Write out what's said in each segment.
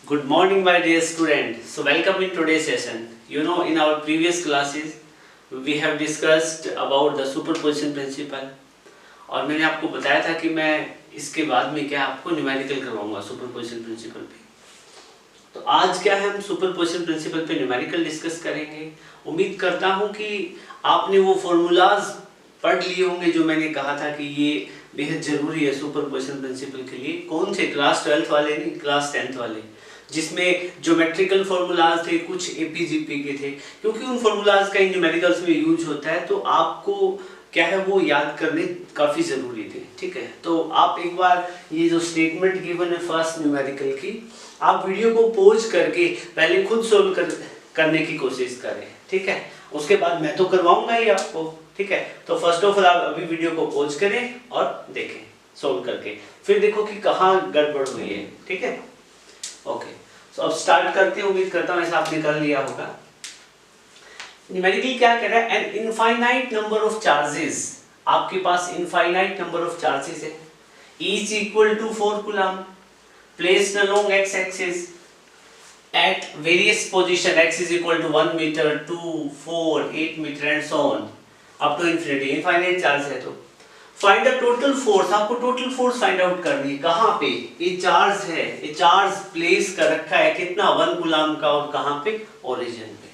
Good morning, my dear student. So, welcome in today's session. In our previous classes, we have discussed about the superposition principle. और मैंने आपको बताया था कि मैं इसके बाद में क्या आपको न्यूमेरिकल करवाऊंगा सुपरपोजिशन प्रिंसिपल पे। तो आज क्या है, हम सुपरपोजिशन प्रिंसिपल पे न्यूमेरिकल डिस्कस करेंगे। उम्मीद करता हूँ कि आपने वो फॉर्मूलाज पढ़ लिए होंगे जो मैंने कहा था कि ये बेहद जरूरी है सुपरपोजिशन प्रिंसिपल के लिए। कौन से? क्लास 12th वाले नहीं, क्लास 10th वाले, जिसमें ज्योमेट्रिकल फॉर्मूलाज थे, कुछ एपीजीपी के थे, क्योंकि उन फॉर्मूलाज का न्यूमेरिकल्स में यूज होता है, तो आपको क्या है वो याद करने काफी जरूरी थे। ठीक है, तो आप एक बार ये जो स्टेटमेंट गिवन है फर्स्ट न्यूमेरिकल की, आप वीडियो को पॉज करके पहले खुद सोल्व करने की कोशिश करें। ठीक है, उसके बाद मैं तो करवाऊंगा ही आपको। ठीक है, तो फर्स्ट ऑफ ऑल आप अभी वीडियो को पॉज करें और देखें सोल्व करके, फिर देखो कि कहाँ गड़बड़ हुई है। ठीक है, ओके, सो अब स्टार्ट करते हैं। उम्मीद करता हूँ ऐसा आपने कर लिया होगा। न्यूमेरिकल क्या कह रहा है? An infinite number of charges, आपके पास इनफाइनाइट नंबर ऑफ चार्जेस है, each equal to 4 coulomb, placed along x axis at various position, x is equal to 1 meter, 2, 4, 8 meter and so on up to infinity। Infinite charge है तो find the total force, आपको total force find out करनी है। कहाँ पे ये charge है? ये चार्ज प्लेस कर रखा है कितना? 1 कूलम का, और कहाँ पे? ओरिजिन पे।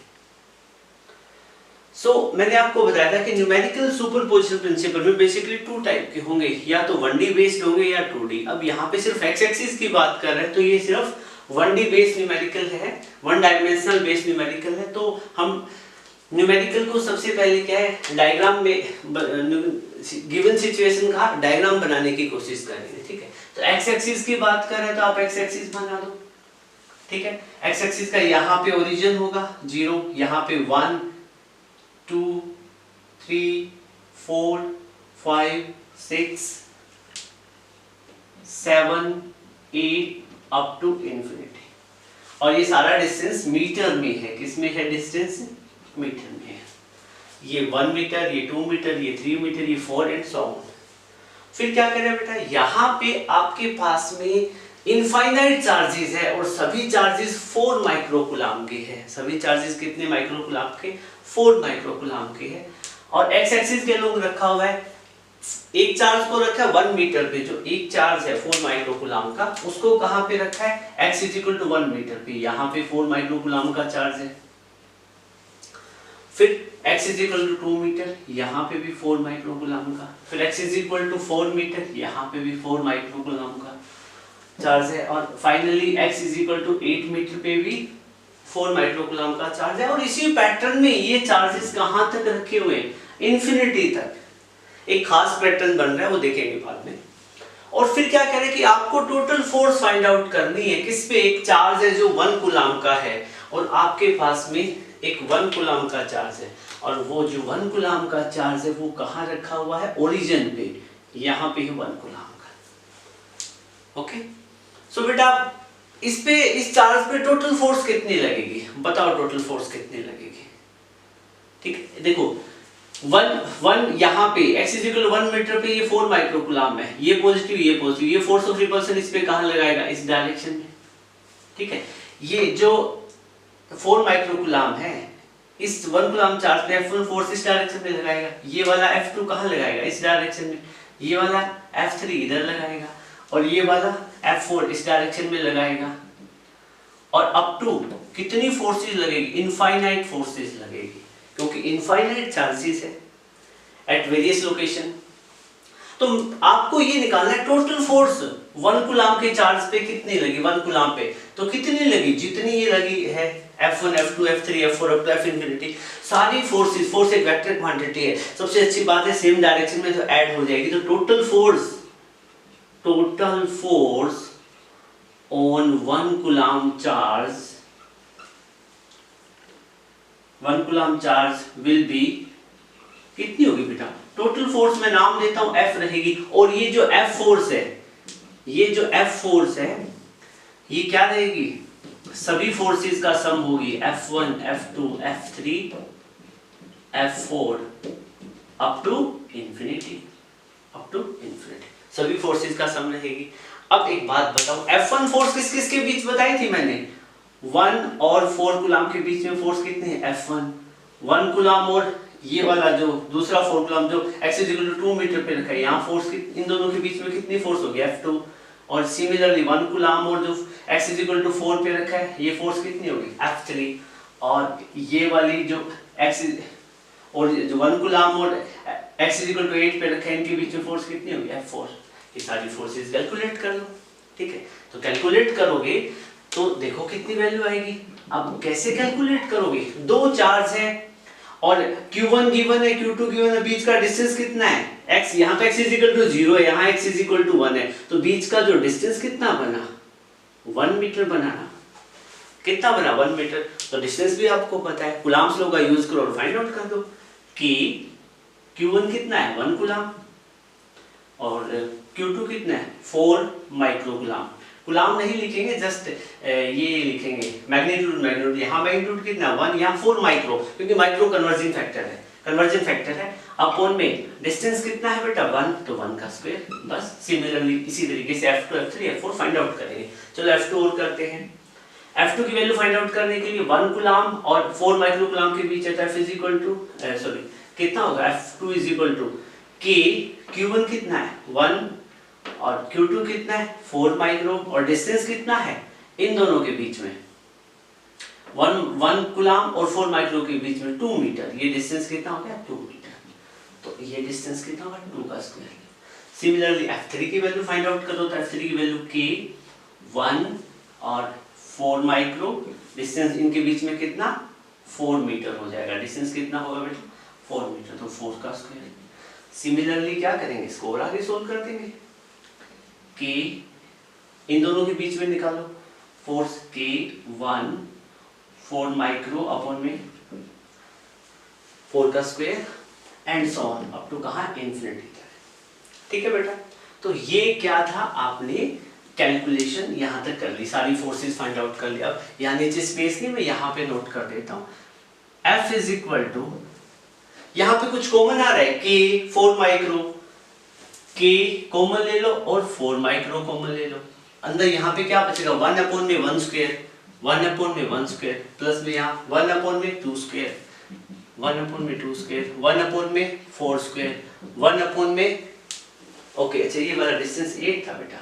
मैंने आपको बताया था कि न्यूमेरिकल सुपरपोजिशन प्रिंसिपल में बेसिकली 2 टाइप के होंगे, या तो 1D बेस्ड होंगे या 2D। अब यहाँ पे सिर्फ एक्स एक्सिस की बात कर रहे हैं, तो ये सिर्फ 1D बेस्ड न्यूमेरिकल है, 1 डायमेंशनल बेस्ड न्यूमेरिकल है। तो हम न्यूमेरिकल को सबसे पहले क्या है, डायग्राम में गिवन सिचुएशन का डायग्राम बनाने की कोशिश करेंगे। ठीक है, तो एक्स एक्सिस की बात कर रहे हैं तो आप एक्स एक्सिस बना दो। ठीक है, एक्स एक्सिस का यहाँ पे ओरिजिन होगा 0, यहाँ पे 1 2 3 4 5 6 7 8 अप टू इंफिनिटी, और ये सारा डिस्टेंस मीटर में है। किसमें है डिस्टेंस? मीटर में है। ये 1 मीटर, ये 2 मीटर, ये 3 मीटर, ये 4 एंड सो ऑन। फिर क्या करें बेटा, यहाँ पे आपके पास में इनफाइनाइट चार्जेस है, और सभी चार्जेस 4 माइक्रोकूलम के हैं। सभी चार्जेस कितने माइक्रोकूलम के? 4 माइक्रोकूलम के हैं। और एक्स एक्सिस के लोग रखा हुआ है, एक चार्ज को रखा है 1 मीटर पे, जो एक चार्ज है 4 माइक्रोकूलम का, उसको कहाँ पे रखा है? x is equal to 1 metre पे, यहाँ पे 4 माइक्रोकूलम का चार्ज है। फिर x is equal to 2 metre, यहाँ पे भी 4 माइक्रोकूलम का। फिर x is equal to 4 metre, यहाँ पे भी 4 माइक्रोकूलम का चार्ज है। और finally x is equal to 8 metre पे भी 4 माइक्रोकूलम का चार्ज है। और इसी पैटर्न में ये चार्जेस कहाँ तक रखे हुए हैं? इन्फिनिटी तक। एक खास पैटर्न बन रहा है, वो देखेंगे बाद में। और फिर क्या करें कि आपको टोटल फोर्स फाइंड आउट करनी है। किस पे? एक चार्ज है जो 1 कूलम का है, और आपके पास में एक 1 कूलम का चार्ज है, और वो जो 1 कूलम का चार्ज है वो कहाँ रखा हुआ है? ओरिजिन पे, यहाँ पे है 1 कूलम का। ओके, सो बेटा इस चार्ज पे टोटल फोर्स कितनी लगेगी? बताओ टोटल फोर्स कितनी लगेगी? ठीक है, देखो 1 यहाँ पे x इज इक्वल 1 मीटर पे ये 4 माइक्रोकूलम है, ये पॉजिटिव, ये फोर्स ऑफ रिपल्सन इस पे कहाँ लगाएगा? इस डायरेक्शन में। ठीक है, ये जो 4 माइक्रोकूलम है, इस 1 कूलम चार्ज पे F1 फोर्स इस डायरेक्शन में लगाएगा, ये वाला F2 कहाँ लगाएगा? इस डायरेक्शन में, ये वाला F3 इधर लगाएगा, और ये वाला F4 इस डायरेक्शन में लगाएगा। और अप टू कितनी फोर्सेस लगेगी? इनफाइनाइट फोर्सेस लगेगी, क्योंकि इनफाइनाइट चार्जेस है एट वेरियस लोकेशन। तो आपको ये निकालना है टोटल फोर्स 1 कूलम के चार्ज पे कितनी लगी? 1 कूलम पे तो कितनी लगी? जितनी ये लगी है F1 F2 F3 F4 up to F infinity, सारी फोर्सेस, फोर्स एक वेक्टर क्वांटिटी है। सबसे अच्छी बात है सेम डायरेक्शन में तो ऐड हो जाएगी। तो total force on 1 coulomb charge, 1 coulomb charge will be कितनी होगी बेटा? टोटल फोर्स मैं नाम देता हूं F रहेगी, और ये जो F फोर्स है, ये जो F फोर्स है, ये क्या रहेगी? सभी फोर्सेस का सम होगी, F1 F2 F3 F4 up to infinity, सभी फोर्सेस का सम रहेगी। अब एक बात बताओ, F1 फोर्स किस किस के बीच बताई थी मैंने, 1 और 4 कूलम के बीच में फोर्स कितनी है, F1 1 कूलम, और ये वाला जो दूसरा 4 कूलम जो x = 2 मीटर पे रखा है, यहाँ फोर्स इन दोनों के बीच में कितनी फोर्स होगी, F2, और सिमिलरली 1 कूलम और जो x = 4 पे रखा है, ये फोर्स कितनी होगी, F3, और ये वाली जो x और जो 1 कूलम और x = 8 पे रखा है, इनके बीच में फोर्स कितनी होगी, F4। ये सारी फोर्सेस कैलकुलेट कर लो, ठीक है। तो कैलकुलेट करोगे तो देखो कितनी वैल्यू आएगी। अब कैसे कैलकुलेट करोगे, दो चार्ज है और Q1 गिवन है, Q2 गिवन है, बीच का डिस्टेंस कितना है, x, यहाँ पे x = 0 है, यहाँ x = 1 है, तो बीच का जो डिस्टेंस कितना बना, 1 मीटर बना ना, कितना बना, 1 मीटर। तो डिस्टेंस भी आपको पता है, कूलम्स लॉ का यूज करो और फाइंड आउट कर दो कि Q1 कितना है, 1 कूलम, और Q2 कितना है, 4 माइक्रो कूलम। कूलम नहीं लिखेंगे, जस्ट ये लिखेंगे मैग्नीट्यूड, यहाँ मैग्नीट्यूड कितना, 1, यहाँ 4 माइक्रो, क्योंकि माइक्रो कन्वर्जन फैक्टर है, अपॉन में डिस्टेंस कितना है बेटा, 1, तो 1 का स्क्वायर, बस। सिमिलरली इसी तरीके से F2, F3, F4 find out करेंगे। चलो F2 और करते हैं। F2 की वैल्यू फाइंड आउट करने के लिए 1 कूलम और 4 माइक्रो कूलम के बीच है, F कितना होगा, F2 = K, Q1 कितना है, 1, और Q2 कितना है, 4 माइक्रो, और डिस्टेंस कितना है इन दोनों के बीच में, 1 कूलम और 4 माइक्रो के बीच में 2 मीटर। ये डिस्टेंस कितना हो गया, 2 मीटर। तो ये डिस्टेंस कितना होगा, 2 का स्क्वायर। सिमिलरली F3 की वैल्यू फाइंड आउट करो, तो F3 की वैल्यू K, 1 और 4 माइक्रो, डिस्टेंस इनके बीच में कितना, 4 मीटर हो जाएगा। डिस्टेंस कितना होगा बेटा, 4 मीटर, तो 4 का स्क्वायर। सिमिलरली क्या करेंगे, इसको और आगे सोल्व कर देंगे, K इन दोनों के बीच में निकालो, फोर्स K 1 4 माइक्रो अपॉन में 4 का square and so on up to कहाँ, इन्फिनिटी तक। ठीक है बेटा, तो ये क्या था, आपने कैलकुलेशन यहाँ तक कर ली, सारी फोर्सेस फाइंड आउट कर लिया। अब यहाँ नीचे स्पेस नहीं, मैं यहाँ पे नोट कर देता हूँ, F = यहाँ पे कुछ कॉमन आ रहा है, K 4 माइक्रो, K कॉमन ले लो और 4 माइक्रो कॉमन ले लो, अंदर यहाँ पे क्या बचेगा, 1/1 स्क्वायर, 1/1 स्क्वायर, प्लस में यहाँ 1/2 स्क्वायर, 1/2 स्क्वायर, 1/4 स्क्वायर, 1/, ओके। अच्छा, ये वाला डिस्टेंस 8 था बेटा।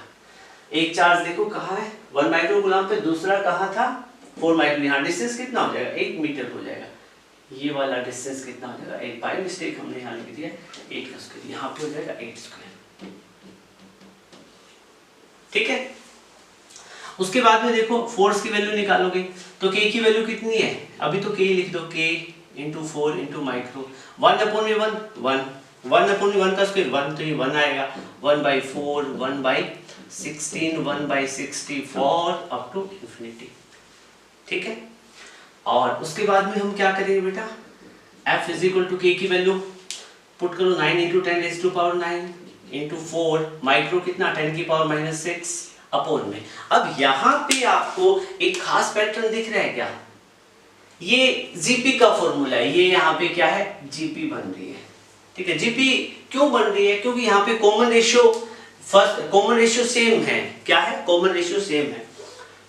एक चार्ज देखो कहाँ है, 1 माइक्रो कूलम पे, दूसरा कहाँ था, 4 माइक्रो। यहाँ डिस्टेंस कितना हो जाएगा, 1 मीटर हो जाएगा। ये वाला डिस्टेंस कितना हो जाएगा, 8, बाय मिस्टेक हमने यहाँ लिख दिया 8 का स्क्वायर, यहाँ पे हो जाएगा 8 स्क्वायर। ठीक है, उसके बाद में देखो फोर्स की वैल्यू निकालोगे तो K की वैल्यू कितनी है, अभी तो K लिख दो, K × 4 × माइक्रो, 1/1 1, 1/1 का स्क्वायर 1, तो ये 1 आएगा, 1/4 1/16 1/64 अप टू इन्फिनिटी। ठीक है, और उसके बाद में हम क्या करेंगे बेटा, F = K की वैल्यू पुट करो, 9 × 10⁻⁹ × 4 माइक्रो कितना, 10⁻⁻6 अपॉन में। अब यहाँ पे आपको एक खास पैटर्न दिख रहा है क्या, ये जीपी का फॉर्मूला है, ये यहाँ पे क्या है, जीपी बन रही है। ठीक है, जीपी क्यों बन रही है, क्योंकि यहाँ पे कॉमन रेशियो सेम है। क्या है, कॉमन रेशियो सेम है।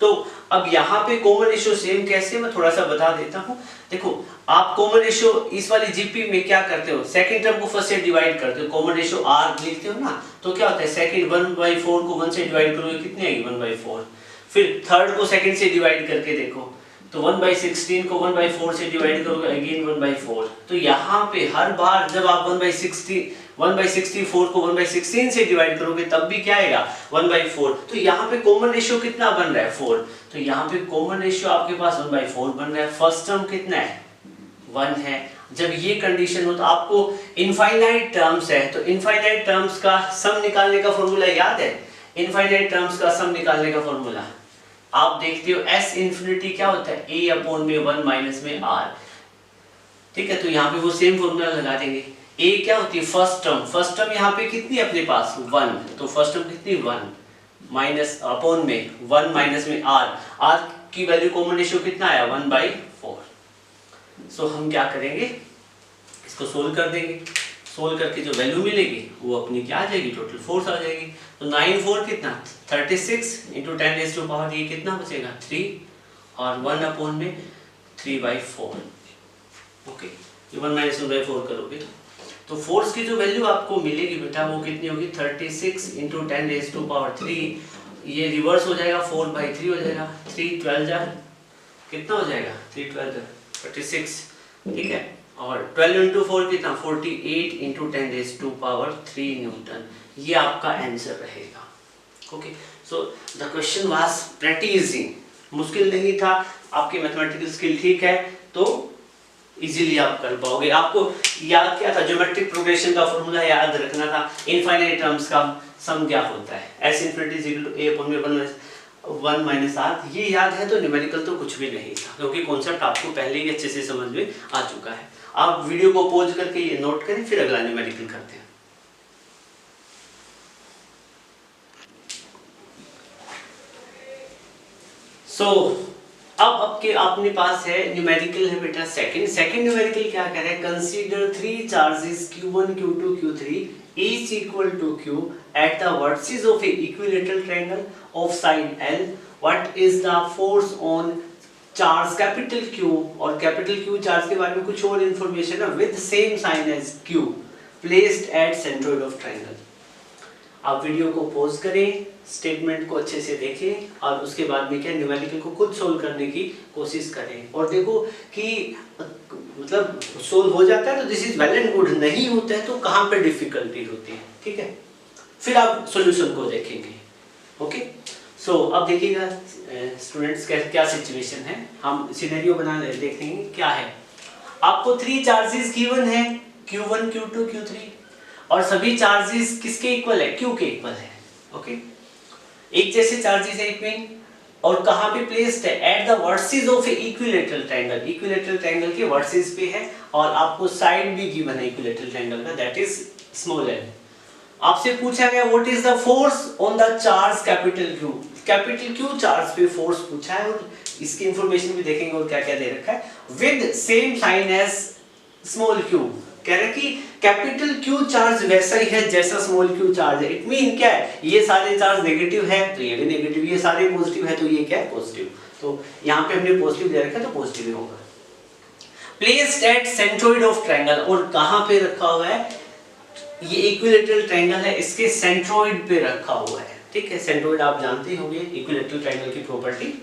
तो अब यहाँ पे कॉमन रेशियो सेम कैसे, मैं थोड़ा सा बता देता हूँ। देखो, आप कॉमन रेशियो इस वाली जीपी में क्या करते हो, सेकंड टर्म को फर्स्ट से डिवाइड करते हो, कॉमन रेशियो आर लिखते हो ना, तो क्या होता है, सेकंड 1/4 को 1 से डिवाइड करोगे, कितनी आएगी, 1/4। फिर थर्ड को सेकंड से डिवाइड करके देखो, तो 1/16 को 1/4 से डिवाइड करोगे, अगेन 1/4। तो यहाँ पे हर बार जब आप 1/64 को 1/16 से डिवाइड करोगे, तब भी क्या आएगा, 1/4। तो यहाँ पे कॉमन रेशियो कितना बन रहा है, 4। तो यहाँ पे कॉमन रेशियो आपके पास 1/4 बन रहा है। फर्स्ट टर्म कितना है, 1 है। जब ये कंडीशन हो तो आपको इनफाइनाइट टर्म्स है, तो इनफाइनाइट टर्म्स का सम निकालने का फॉर्मूला याद है, इनफाइनाइट टर्म्स का सम निकालने का फॉर्मूला आप देखते हो, S इन्फिनिटी क्या होता है, A/1 माइनस में R। ठीक है, तो यहाँ पे वो सेम फॉर्मूला लगा देंगे। A क्या होती है, फर्स्ट टर्म यहाँ पे कितनी है अपने पास, 1, तो फर्स्ट टर्म कितनी, 1 माइनस अपॉन में 1 माइनस में R की वैल्यू कॉमन रेशियो कितना आया, 1/4। सो हम क्या करेंगे, इसको सोल्व कर देंगे। सोल्व करके जो वैल्यू मिलेगी वो अपनी क्या आ जाएगी, टोटल फोर्स आ जाएगी। तो 9 4 कितना 36 इंटू 10⁻⁴ ये कितना बचेगा 3 और 1 में 3/4। ओके, ये 1 - 1/4 करोगे तो फोर्स की जो वैल्यू आपको मिलेगी बेटा वो कितनी होगी 36 इंटू 10⁻3। ये रिवर्स हो जाएगा 4/3 हो जाएगा। 3 12 जा कितना हो जाएगा 3 12 36, ठीक है। और 12 इंटू 4 कितना 48 इंटू 10⁻³ न्यूटन। ये आपका आंसर रहेगा। Okay, so the question was pretty easy, मुश्किल नहीं था। आपकी मैथमेटिकल स्किल ठीक है तो इजीली आप कर पाओगे। आपको याद क्या था, ज्योमेट्रिक प्रोग्रेशन का फॉर्मूला याद रखना था। इनफाइनाइट टर्म्स का सम क्या होता है, s ∞ a/1 - r, ये याद है तो न्यूमेरिकल तो कुछ भी नहीं था, क्योंकि कॉन्सेप्ट आपको पहले ही अच्छे से समझ में आ चुका है। आप वीडियो को पॉज करके ये नोट करें, फिर अगला न्यूमेरिकल करते हैं। अब आपके अपने पास है न्यूमेरिकल है बेटा सेकंड न्यूमेरिकल क्या कह रहा है, consider 3 charges q1 q2 q3 each equal to q at the vertices of a equilateral triangle of side L. What is the force on charge capital Q, और capital Q चार्ज के बारे में कुछ और इंफॉर्मेशन है, with same sign as Q placed at centroid of triangle। आप video को pause करें, स्टेटमेंट को अच्छे से देखें और उसके बाद में क्या न्यूमेरिकल को खुद सोल्व करने की कोशिश करें और देखो कि मतलब सोल्व हो जाता है तो this is well and good, नहीं होता है तो कहाँ पे डिफिकल्टी होती है, ठीक है। फिर आप सॉल्यूशन को देखेंगे। ओके, सो अब देखिएगा स्टूडेंट्स क्या सिचुएशन है, हम सिनेरियो बना देखेंगे क्या है। आपको 3 चार्जेस गिवन है Q1 Q2 Q3 और सभी चार्जेस किसके इक्वल है, Q के इक्वल है। ओके, एक जैसे चार्जेस है इक्विन और कहां पे प्लेस्ड है, eight the vertices of equilateral triangle, equilateral triangle के वर्टिसेस पे है और आपको साइड भी गिवन है इक्विलैटरल ट्रायंगल का, दैट इज स्मॉल l। आपसे पूछा गया what is the force on the charge capital Q, capital Q charge पे फोर्स पूछा है और इसकी इंफॉर्मेशन भी देखेंगे और क्या क्या दे रखा है, with same sign as small q। कह रहे कि कैपिटल Q चार्ज वैसा ही है जैसा स्मॉल q चार्ज है। इट मीन क्या है, ये सारे चार्ज नेगेटिव है तो ये भी नेगेटिव, ये सारे पॉजिटिव है तो ये क्या है पॉजिटिव। तो यहाँ पे हमने पॉजिटिव दे रखा है तो पॉजिटिव ही होगा। Placed at centroid of triangle, और कहाँ पे रखा हुआ है, ये इक्विलैटरल ट्रायंगल है इसके सेंट्रोइड पे रखा हुआ है, ठीक है। सेंट्रोइड आप जानते होंगे इक्विलैटरल ट्रायंगल की प्रॉपर्टी,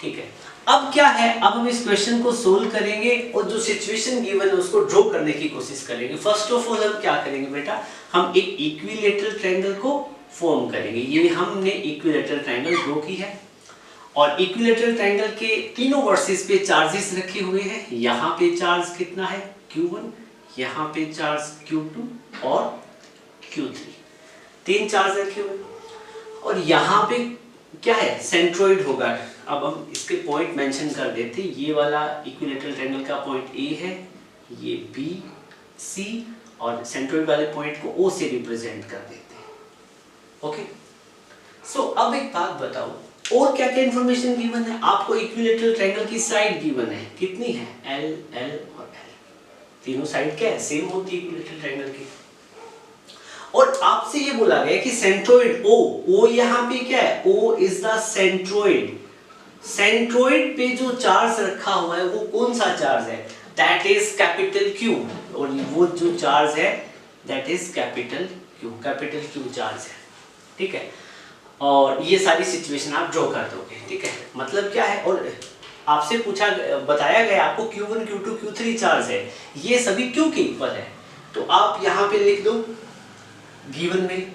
ठीक है। अब क्या है, अब हम इस क्वेश्चन को सोल्व करेंगे और जो सिचुएशन गिवन है उसको ड्रॉ करने की कोशिश करेंगे। फर्स्ट ऑफ ऑल हम क्या करेंगे बेटा, हम एक इक्विलैटरल ट्रायंगल को फॉर्म करेंगे। ये हमने इक्विलैटरल ट्रायंगल ड्रॉ की है और इक्विलैटरल ट्रायंगल के तीनों वर्सेस पे चार्जेस रखे हुए हैं। यहाँ पे चार्ज कितना है Q1, यहाँ पे चार्ज Q2 और Q3, 3 चार्ज रखे हुए और यहाँ पे क्या है सेंट्रोइड होगा। अब हम इसके पॉइंट मेंशन कर देते, ये वाला इक्विलैटरल ट्रायंगल का पॉइंट A है, ये B C और सेंट्रोइड वाले पॉइंट को O से रिप्रेजेंट कर देते हैं। ओके, सो अब एक बात बताओ और क्या क्या इंफॉर्मेशन गिवन है। आपको इक्विलैटरल ट्रायंगल की साइड गिवन है, कितनी है L L और L, तीनों साइड क्या है सेम होती है इक्विलैटरल ट्रायंगल की। और आपसे ये बोला गया कि सेंट्रोइड O यहाँ पे क्या है, O is the centroid. Centroid पे जो चार्ज रखा हुआ है वो कौन सा चार्ज है, दैट इज कैपिटल Q, और वो जो चार्ज है that is capital Q charge है, ठीक है। और ये सारी सिचुएशन आप ड्रॉ कर दोगे, ठीक है। मतलब क्या है, और आपसे पूछा बताया गया आपको Q1 Q2 Q3 चार्ज है, ये सभी Q के इक्वल है। तो आप यहाँ पे लिख दो गिवन में,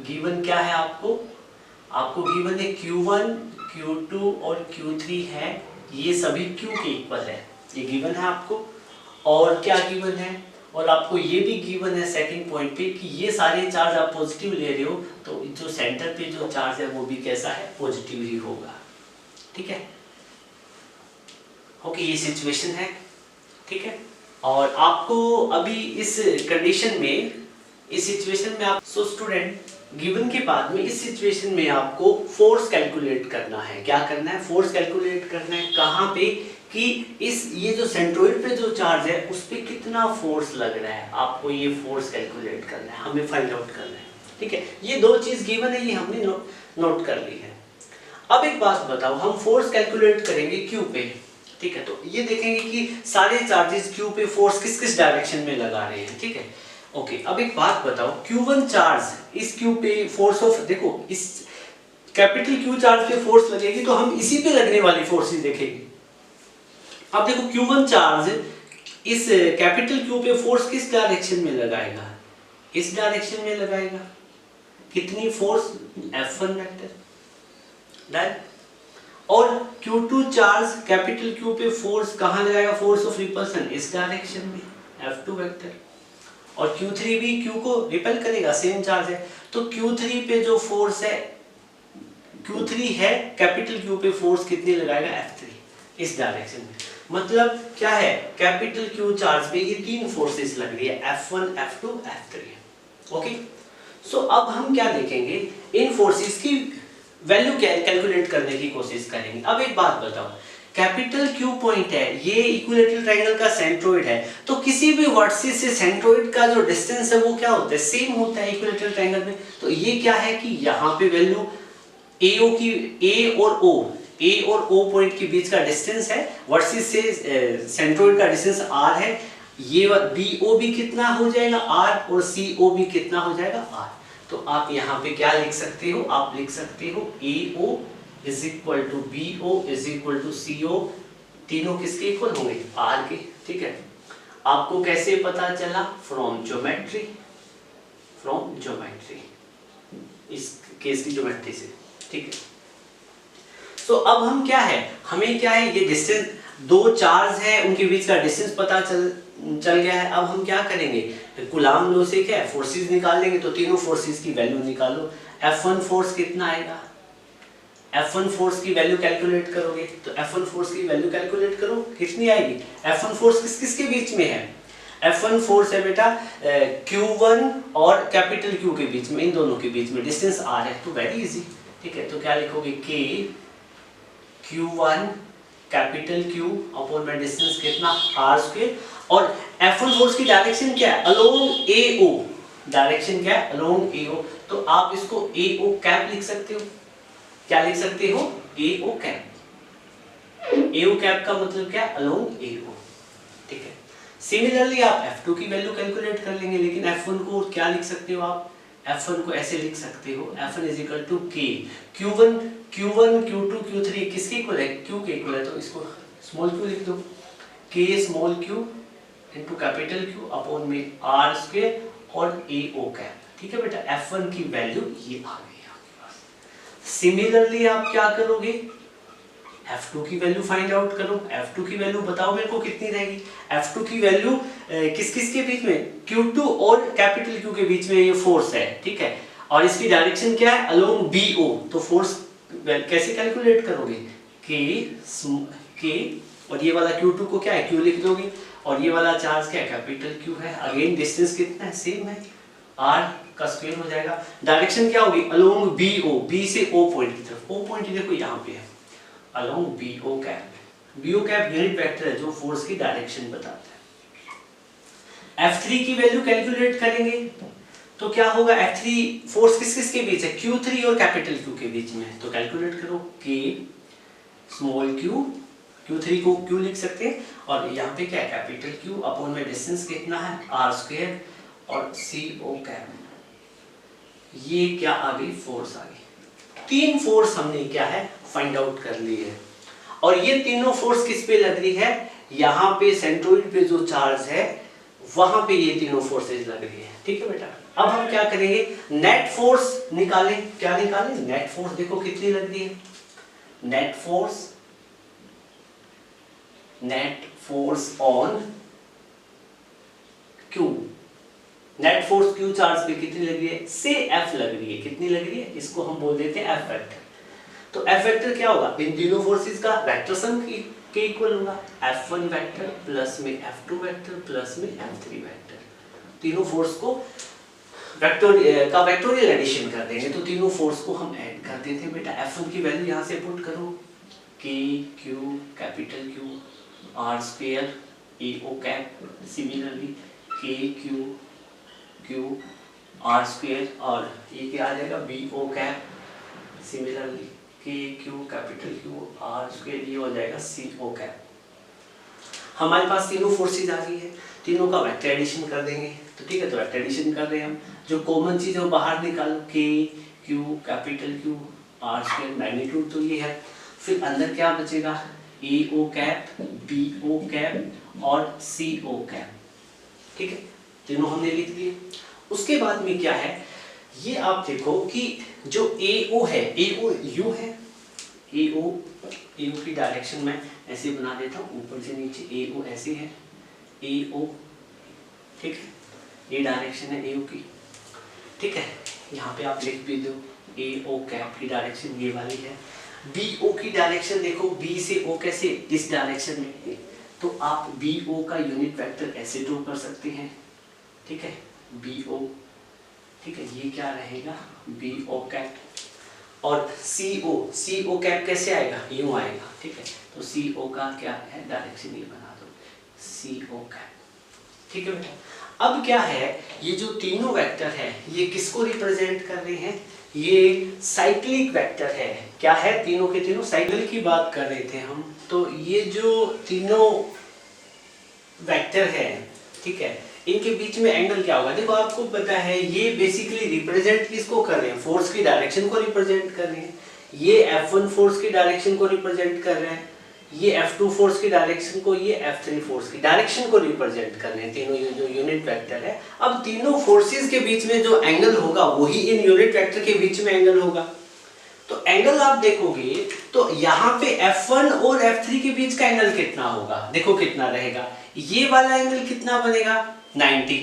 गिवन क्या है आपको गिवन है Q1 Q2 और Q3 है, ये सभी Q के इक्वल है, ये गिवन है आपको। और क्या गिवन है, और आपको ये भी गिवन है सेकंड पॉइंट पे कि ये सारे चार्ज आप पॉजिटिव ले रहे हो तो जो सेंटर पे जो चार्ज है वो भी कैसा है पॉजिटिव ही होगा, ठीक है। ओके, ये सिचुएशन है, ठीक है। और आपको अभी इस कंडीशन में, इस सिचुएशन में आप स्टूडेंट गिवन के बाद में इस सिचुएशन में आपको फोर्स कैलकुलेट करना है। क्या करना है? फोर्स कैलकुलेट करना है। कहाँ पे? कि इस ये जो सेंट्रोइड पे जो चार्ज है उस पे कितना फोर्स लग रहा है, आपको ये फोर्स कैलकुलेट करना है, हमें फाइंड आउट करना है। ठीक है, ये दो चीज गिवन है, ये हमने नोट कर ली है। अब एक बात बताओ, हम फोर्स कैलकुलेट करेंगे क्यू पे। ठीक है, तो ये देखेंगे कि सारे चार्जेस क्यू पे फोर्स किस किस डायरेक्शन में लगा रहे हैं। ठीक है, ओके। अब एक बात बताओ, Q1 चार्ज इस Q पे फोर्स ऑफ, देखो इस कैपिटल Q चार्ज पे फोर्स लगेगी तो हम इसी पे लगने वाली फोर्सेस देखेंगे। अब देखो Q1 चार्ज इस कैपिटल Q पे फोर्स किस डायरेक्शन में लगाएगा? इस डायरेक्शन में लगाएगा। कितनी फोर्स? F1 vector. डन। और Q2 चार्ज कैपिटल Q पे फोर्स कहां लगाएगा? फोर्स ऑफ रिपल्सन इस डायरेक्शन में, F2 वेक्टर। और Q3 भी Q को रिपेल करेगा, सेम चार्ज है। तो Q3 पे जो फोर्स है, Q3 है कैपिटल Q पे फोर्स कितनी लगाएगा? F3 इस डायरेक्शन में। मतलब क्या है? कैपिटल Q चार्ज पे ये तीन फोर्सेस लग रही है, F1, F2, F3। ओके, सो अब हम क्या देखेंगे, इन फोर्सेस की वैल्यू कैलकुलेट करने की कोशिश करेंगे। अब एक बात बताओ, कैपिटल Q पॉइंट है, ये इक्विलैटरल ट्रायंगल का सेंट्रोइड है, तो किसी भी वर्टिस से सेंट्रोइड का जो डिस्टेंस है वो क्या होता है? सेम होता है इक्विलैटरल ट्रायंगल में। तो ये क्या है कि यहाँ पे वैल्यू AO की, A और O पॉइंट के बीच का डिस्टेंस है, वर्टिस से सेंट्रोइड का डिस्टेंस R है। ये BO भी कितना हो जाएगा? R, और CO भी कितना हो जाएगा? R। तो आप यहाँ पे क्या लिख सकते हो? आप लिख सकते हो AO is equal to BO is equal to CO। तीनों किसके इक्वल होंगे? R के। ठीक है, आपको कैसे पता चला? फ्रॉम ज्योमेट्री, इस केस की ज्योमेट्री से। ठीक है, तो अब हम क्या है, हमें क्या है, ये डिस्टेंस, दो चार्ज है उनके बीच का डिस्टेंस पता चल गया है। अब हम क्या करेंगे, कूलॉम लॉ से क्या है, फोर्सेस निकाल लेंगे। तो तीनों फोर्सेस की वैल्यू निकालो। F1 फोर्स कितना आएगा? F1 फोर्स की वैल्यू कैलकुलेट करोगे तो F1 फोर्स की वैल्यू कैलकुलेट करो, कितनी आएगी? F1 फोर्स किसके बीच में है? F1 फोर्स है बेटा Q1 और कैपिटल Q के बीच में, इन दोनों के बीच में डिस्टेंस R है, तो वेरी इजी। ठीक है, तो क्या लिखोगे? K Q1 capital Q upon में डिस्टेंस कितना? R square. और F1 फोर्स की डायरेक्शन क्या है? Along AO। डायरेक्शन क्या है? Along AO। तो आप इसको AO कैप लिख सकते हो। क्या लिख सकते हो? AO cap. AO कैप का मतलब क्या? Along AO। ठीक है, सिमिलरली आप F2 की वैल्यू कैलकुलेट कर लेंगे, लेकिन F1 को क्या लिख सकते हो आप? F1 को ऐसे लिख सकते हो, F1 is equal to K Q1, Q2, Q3 किसके इक्वल है? Q के इक्वल है, तो इसको स्मॉल q लिख दो। K small q into capital Q upon में R स्क्वायर और AO कैप। ठीक है बेटा, F1 की वैल्यू ये आ गई आपके पास। सिमिलरली आप क्या करोगे? F2 की वैल्यू फाइंड आउट करो। F2 की वैल्यू बताओ मेरे को कितनी रहेगी? F2 की वैल्यू किस के बीच में? Q2 और कैपिटल Q के बीच में ये फोर्स है। ठीक है, और इसकी डायरेक्शन क्या है? Along BO। तो फोर्स कैसे कैलकुलेट करोगे? K और ये वाला Q2 को क्या है? Q लिख दोगे, और ये वाला चार्ज क्या है? कैपिटल Q है। अगेन डिस्टेंस कितना है? सेम है, R का स्क्वायर हो जाएगा। डायरेक्शन क्या होगी? अलोंग BO, B से O पॉइंट की तरफ। O पॉइंट देखो यहाँ पे है, along BO cap. BO cap unit vector है जो फोर्स की डायरेक्शन बताता है। F3 की वैल्यू कैलकुलेट करेंगे तो क्या होगा? F3 फोर्स किस के बीच है? Q3 और कैपिटल Q के बीच में है, तो कैलकुलेट करो। K स्मॉल q, Q3 को Q लिख सकते हैं, और यहाँ पे क्या है? कैपिटल Q अपॉन में डिस्टेंस कितना है? R स्क्वायर और CO कैप। ये क्या आ गई? फोर्स आ गई। तीन फोर्स हमने क्या है? फाइंड आउट कर ली है। और ये तीनों फोर्स किस पे लग रही है? यहाँ पे सेंट्रोइड पे जो चार्ज है वहां पे ये तीनों फोर्सेस लग रही है। ठीक है बेटा, अब हम क्या करेंगे? नेट फोर्स निकालें। क्या निकालें? Net force. देखो कितनी लग रही है? Net force on Q। Net force Q charge पे कितनी लग रही है? से F लग रही है। कितनी लग रही है? इसको हम बोल देते हैं F वेक्टर। तो F वेक्टर क्या होगा? इन तीनों फोर्सेस का वेक्टर सम के इक्वल होगा। F1 वेक्टर प्लस में F2 वेक्टर प्लस में F3 वेक्टर। तीनों फोर्स को वेक्टोरियल एडिशन कर देंगे तो तीनों फोर्स को हम ऐड कर देते हैं बेटा। F1 की वैल्यू यहाँ से पुट करो, K Q capital Q R square E O cap, similarly K Q Q R square और ये क्या आ जाएगा B O cap, similarly K Q capital Q R square ये हो जाएगा C O कैप। हमारे पास तीनों फोर्सेज आ गई है, तीनों का वेक्टर एडिशन कर देंगे तो ठीक है। तो वेक्टर एडिशन कर रहे हैं हम, जो कॉमन चीज है वो बाहर निकालो, K Q capital Q R square, magnitude तो ये है, फिर अंदर क्या बचेगा A O cap B O cap और C O कैप, ठीक है। तीनों हमने लिख दिए। उसके बाद में क्या है, ये आप देखो कि जो AO है, AO U है, AO की डायरेक्शन में ऐसे बना देता हूँ, ऊपर से नीचे AO ऐसे है, AO, ठीक है, ये डायरेक्शन है AO की, ठीक है। यहाँ पे आप लिख भी दो AO कैप की डायरेक्शन ये वाली है। BO की डायरेक्शन देखो, B से O कैसे, इस डायरेक्शन में, तो आप BO का यूनिट वेक्टर ऐसे ड्रॉ कर सकते हैं, ठीक है, BO, ठीक है, ये क्या रहेगा BO कैप। और CO कैप कैसे आएगा, यूं आएगा, ठीक है। तो CO का क्या है डायरेक्शन, ये बना दो CO कैप, ठीक है बेटा। अब क्या है, ये जो तीनों वेक्टर है ये किसको रिप्रेजेंट कर रहे हैं, ये साइक्लिक वेक्टर है। क्या है, तीनों के तीनों साइकिल की बात कर रहे थे हम। तो ये जो तीनों वेक्टर है, ठीक है, इनके बीच में एंगल क्या होगा, देखो आपको पता है ये बेसिकली रिप्रेजेंट किसको कर रहे हैं, फोर्स की डायरेक्शन को रिप्रेजेंट कर रहे हैं। ये F1 फोर्स की डायरेक्शन को रिप्रेजेंट कर रहे हैं, ये F2 फोर्स की डायरेक्शन को, ये F3 फोर्स की डायरेक्शन को रिप्रेजेंट कर रहे हैं, तीनों ये जो यूनिट वेक्टर है। अब तीनों फोर्सेस के बीच में जो एंगल होगा वही इन यूनिट वेक्टर के बीच में एंगल होगा। तो एंगल आप देखोगे तो यहाँ पे F1 और F3 के बीच का एंगल कितना होगा, देखो कितना रहेगा, ये वाला एंगल कितना बनेगा 90,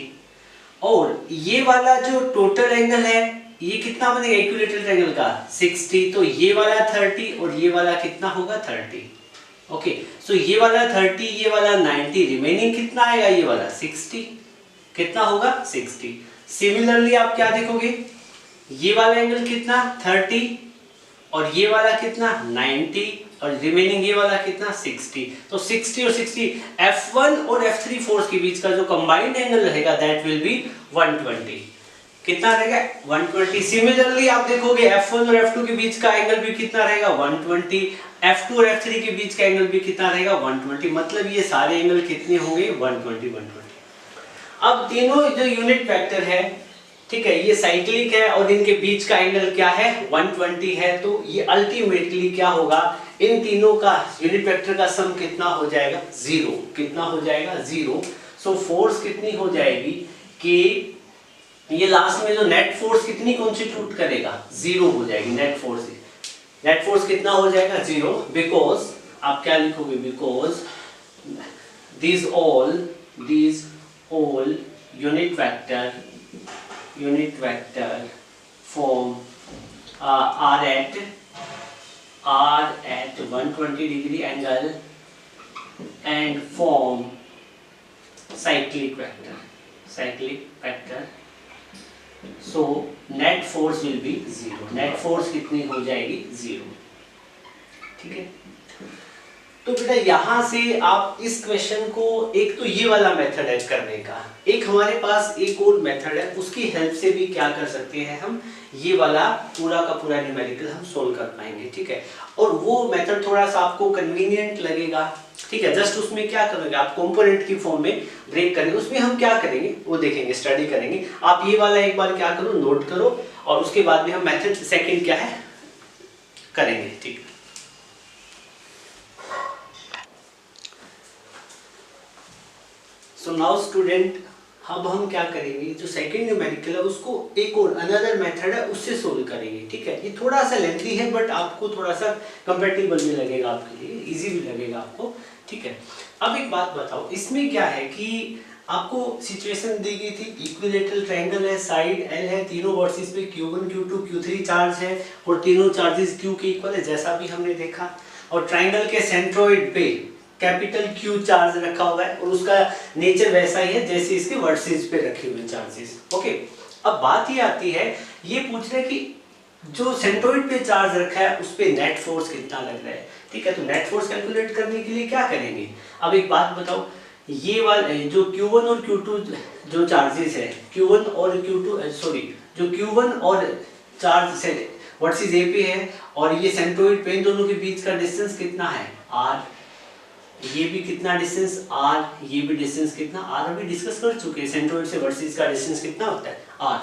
और ये वाला जो टोटल एंगल है ये कितना बनेगा इक्विलेटरल ट्रायंगल का 60, तो ये वाला 30 और ये वाला कितना होगा 30, ओके। सो ये वाला 30, ये वाला 90, रिमेनिंग कितना आएगा, ये वाला 60, कितना होगा 60। सिमिलरली आप क्या देखोगे, ये वाला एंगल कितना 30 और ये वाला कितना 90 और रिमेनिंग ये वाला कितना 60। तो 60 और 60 F1 और F3 फोर्स के बीच का जो कंबाइंड एंगल रहेगा दैट विल बी 120, कितना रहेगा 120। सिमिलरली आप देखोगे F1 और F2 के बीच का एंगल भी कितना रहेगा 120, F2 और F3 के बीच का एंगल भी कितना रहेगा 120, मतलब ये सारे एंगल कितने होंगे 120। अब तीनों जो यूनिट वेक्टर है, ठीक है, ये साइक्लिक है और इनके बीच का एंगल क्या है 120 है, तो ये अल्टीमेटली क्या होगा, इन तीनों का यूनिट वेक्टर का सम कितना हो जाएगा 0, कितना हो जाएगा 0। सो फोर्स कितनी हो जाएगी कि ये लास्ट में जो नेट फोर्स कितनी कॉन्स्टिट्यूट करेगा 0 हो जाएगी, नेट फोर्स कितना हो जाएगा 0, बिकॉज आप क्या लिखोगे, because these all unit vector form are at 120 degree angle and form cyclic vector, so net force will be 0, net force कितनी हो जाएगी 0, ठीक है। तो बेटा यहाँ से आप इस क्वेश्चन को, एक तो ये वाला मेथड है करने का, एक हमारे पास एक और मेथड है, उसकी हेल्प से भी क्या कर सकते हैं हम, ये वाला पूरा का पूरा न्यूमेरिकल हम सोल्व कर पाएंगे, ठीक है। और वो मेथड थोड़ा सा आपको कन्वीनियंट लगेगा, ठीक है। जस्ट उसमें क्या करोगे आप, कंपोनेंट की फॉर्म में ब्रेक करेंगे, उसमें हम क्या करेंगे वो देखेंगे, स्टडी करेंगे। आप ये वाला एक बार क्या करो, नोट करो, और उसके बाद में हम मेथड सेकेंड क्या है करेंगे, ठीक है। सो नाउ स्टूडेंट, अब हम क्या करेंगे, जो सेकंड न्यूमेरिकल है उसको एक और अनदर मेथड है उससे सोल्व करेंगे, ठीक है। ये थोड़ा सा लेंथी है बट आपको थोड़ा सा कंपैटिबल भी लगेगा, आपके लिए इजी भी लगेगा आपको, ठीक है। अब एक बात बताओ, इसमें क्या है कि आपको सिचुएशन दी गई थी, इक्विलेटरल ट्रायंगल है, साइड L है, तीनों वर्सेस पे Q1 Q2 Q3 चार्ज है और तीनों चार्जेस Q के इक्वल है जैसा भी हमने देखा, और ट्रायंगल के सेंट्रोइड पे कैपिटल Q चार्ज रखा हुआ है और उसका नेचर वैसा ही है जैसे इसके वर्सेस पे रखे हुए चार्जेस, ओके। अब बात ये आती है, ये पूछ रहे कि जो सेंट्रोइड पे चार्ज रखा है उस पे नेट फोर्स कितना लग रहा है, ठीक है। तो नेट फोर्स कैलकुलेट करने के लिए क्या करेंगे, अब एक बात बताओ, ये वाले जो Q1 और Q2 जो चार्जेस है, Q1 और Q2 सॉरी जो Q1 और चार्ज से वर्सेस ए पे है, और ये सेंट्रोइड पे, इन दोनों के बीच का डिस्टेंस कितना है r, ये भी कितना डिस्टेंस r, ये भी डिस्टेंस कितना r, अभी डिस्कस कर चुके हैं सेंट्रोइड से वर्सेस का डिस्टेंस कितना होता है r।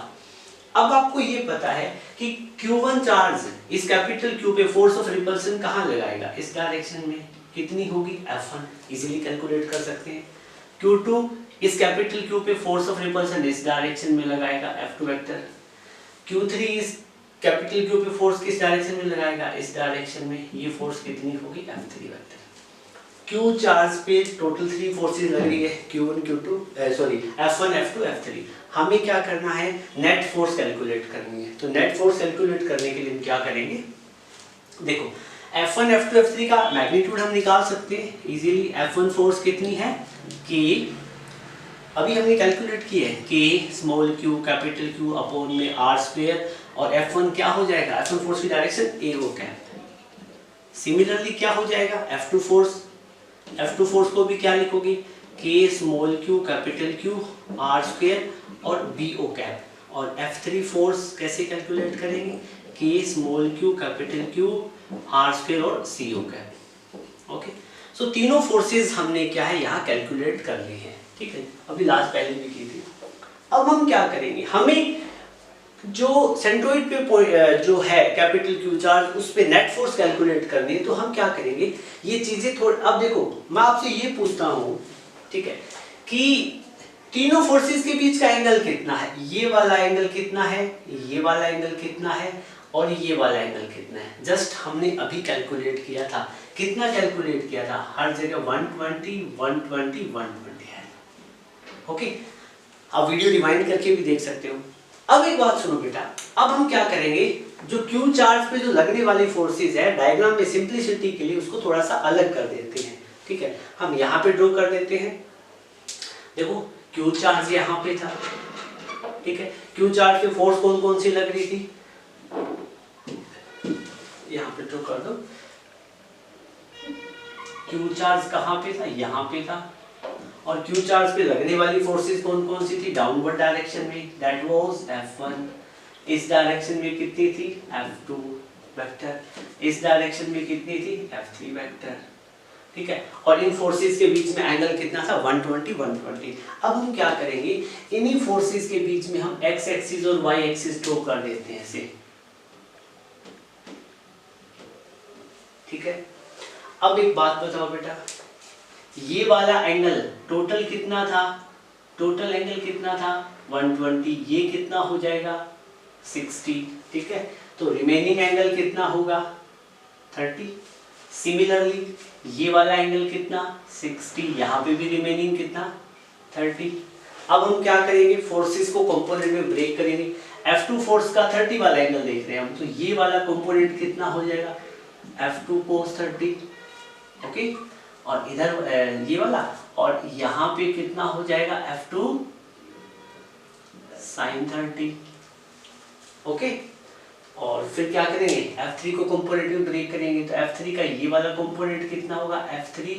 अब आपको ये पता है कि Q1 चार्ज इस कैपिटल Q पे फोर्स ऑफ रिपल्सन कहाँ लगाएगा, इस डायरेक्शन में, कितनी होगी F1, इजीली कैलकुलेट कर सकते हैं। Q2 इस कैपिटल Q पे फोर्स ऑफ रिपल्सन इस डायरेक्शन में लगाएगा F2 वेक्टर। Q3 इस कैपिटल Q पे फोर्स किस डायरेक्शन में लगाएगा, इस डायरेक्शन में, ये फोर्स कितनी होगी F3 वेक्टर। Q चार्ज पे टोटल 3 फोर्सेस लग रही है, Q1 Q2 sorry F1 F2 F3। हमें क्या करना है, नेट फोर्स कैलकुलेट करनी है। तो नेट फोर्स कैलकुलेट करने के लिए हम क्या करेंगे, देखो F1 F2 F3 का मैग्नीट्यूड हम निकाल सकते हैं इजीली। F1 फोर्स कितनी है कि अभी हमने कैलकुलेट की है K small q capital Q upon में r स्क्वायर, और F1 क्या हो जाएगा, F1 फोर्स की direction a O cap. Similarly क्या हो जाएगा F2 फोर्स, F2 फोर्स को भी क्या लिखोगे, K small q capital Q r square और b ओ कैप। और F3 फोर्स कैसे कैलकुलेट करेंगे, K small q capital Q r square और c ओ कैप। ओके, सो तीनों फोर्सेस हमने क्या है यहाँ कैलकुलेट कर ली है, ठीक है, अभी लास्ट पहले भी की थी। अब हम क्या करेंगे, हमें जो सेंट्रोइड पे जो है कैपिटल Q चार्ज, उस पे नेट फोर्स कैलकुलेट करनी है। तो हम क्या करेंगे, ये चीजें थोड़ी, अब देखो मैं आपसे ये पूछता हूँ, ठीक है, कि तीनों फोर्सेस के बीच का एंगल कितना है, ये वाला एंगल कितना है, ये वाला एंगल कितना है, और ये वाला एंगल कितना है। जस्ट हमने अभी कैलकुलेट किया था, कितना कैलकुलेट किया था, हर जगह 120 120 120 है। ओके, आप वीडियो रिवाइंड करके भी देख सकते हो। अब एक बात सुनो बेटा, अब हम क्या करेंगे, जो Q चार्ज पे जो लगने वाली फोर्सेस है, डायग्राम में सिंपलिसिटी के लिए उसको थोड़ा सा अलग कर देते हैं, ठीक है। हम यहाँ पे ड्रॉ कर देते हैं, देखो Q चार्ज यहाँ पे था, ठीक है। Q चार्ज पे फोर्स कौन कौन सी लग रही थी, यहाँ पे ड्रॉ कर दो। Q चार्ज कहाँ पे था, यहाँ पे था, और Q चार्ज पे लगने वाली फोर्सेस कौन कौन सी थी, डाउनवर्ड डायरेक्शन में, दैट वाज F1। इस डायरेक्शन में कितनी थी, F2 वेक्टर। इस डायरेक्शन में कितनी थी, F3 वेक्टर, ठीक है। और इन फोर्सेस के बीच में एंगल कितना था, 120 120। अब हम क्या करेंगे, इन्हीं फोर्सेस के बीच में हम x एक्सिस और y एक्सिस ड्रॉ कर देते हैं ऐसे, ठीक है। अब एक बात बताओ बेटा, ये वाला एंगल टोटल कितना था, टोटल एंगल कितना था 120, ये कितना हो जाएगा 60, ठीक है। तो रिमेनिंग एंगल कितना होगा 30। सिमिलरली ये वाला एंगल कितना 60, यहाँ पे भी रिमेनिंग कितना 30। अब हम क्या करेंगे, फोर्सेस को कंपोनेंट में ब्रेक करेंगे। F2 फोर्स का 30 वाला एंगल देख रहे हैं हम, तो ये वाला कंपोनेंट कितना हो जाएगा F2 cos 30, ओके। और इधर ये वाला, और यहाँ पे कितना हो जाएगा F2 sin 30, ओके। और फिर क्या करेंगे, F3 को कंपोनेंट में ब्रेक करेंगे, तो F3 का ये वाला कंपोनेंट कितना होगा F3,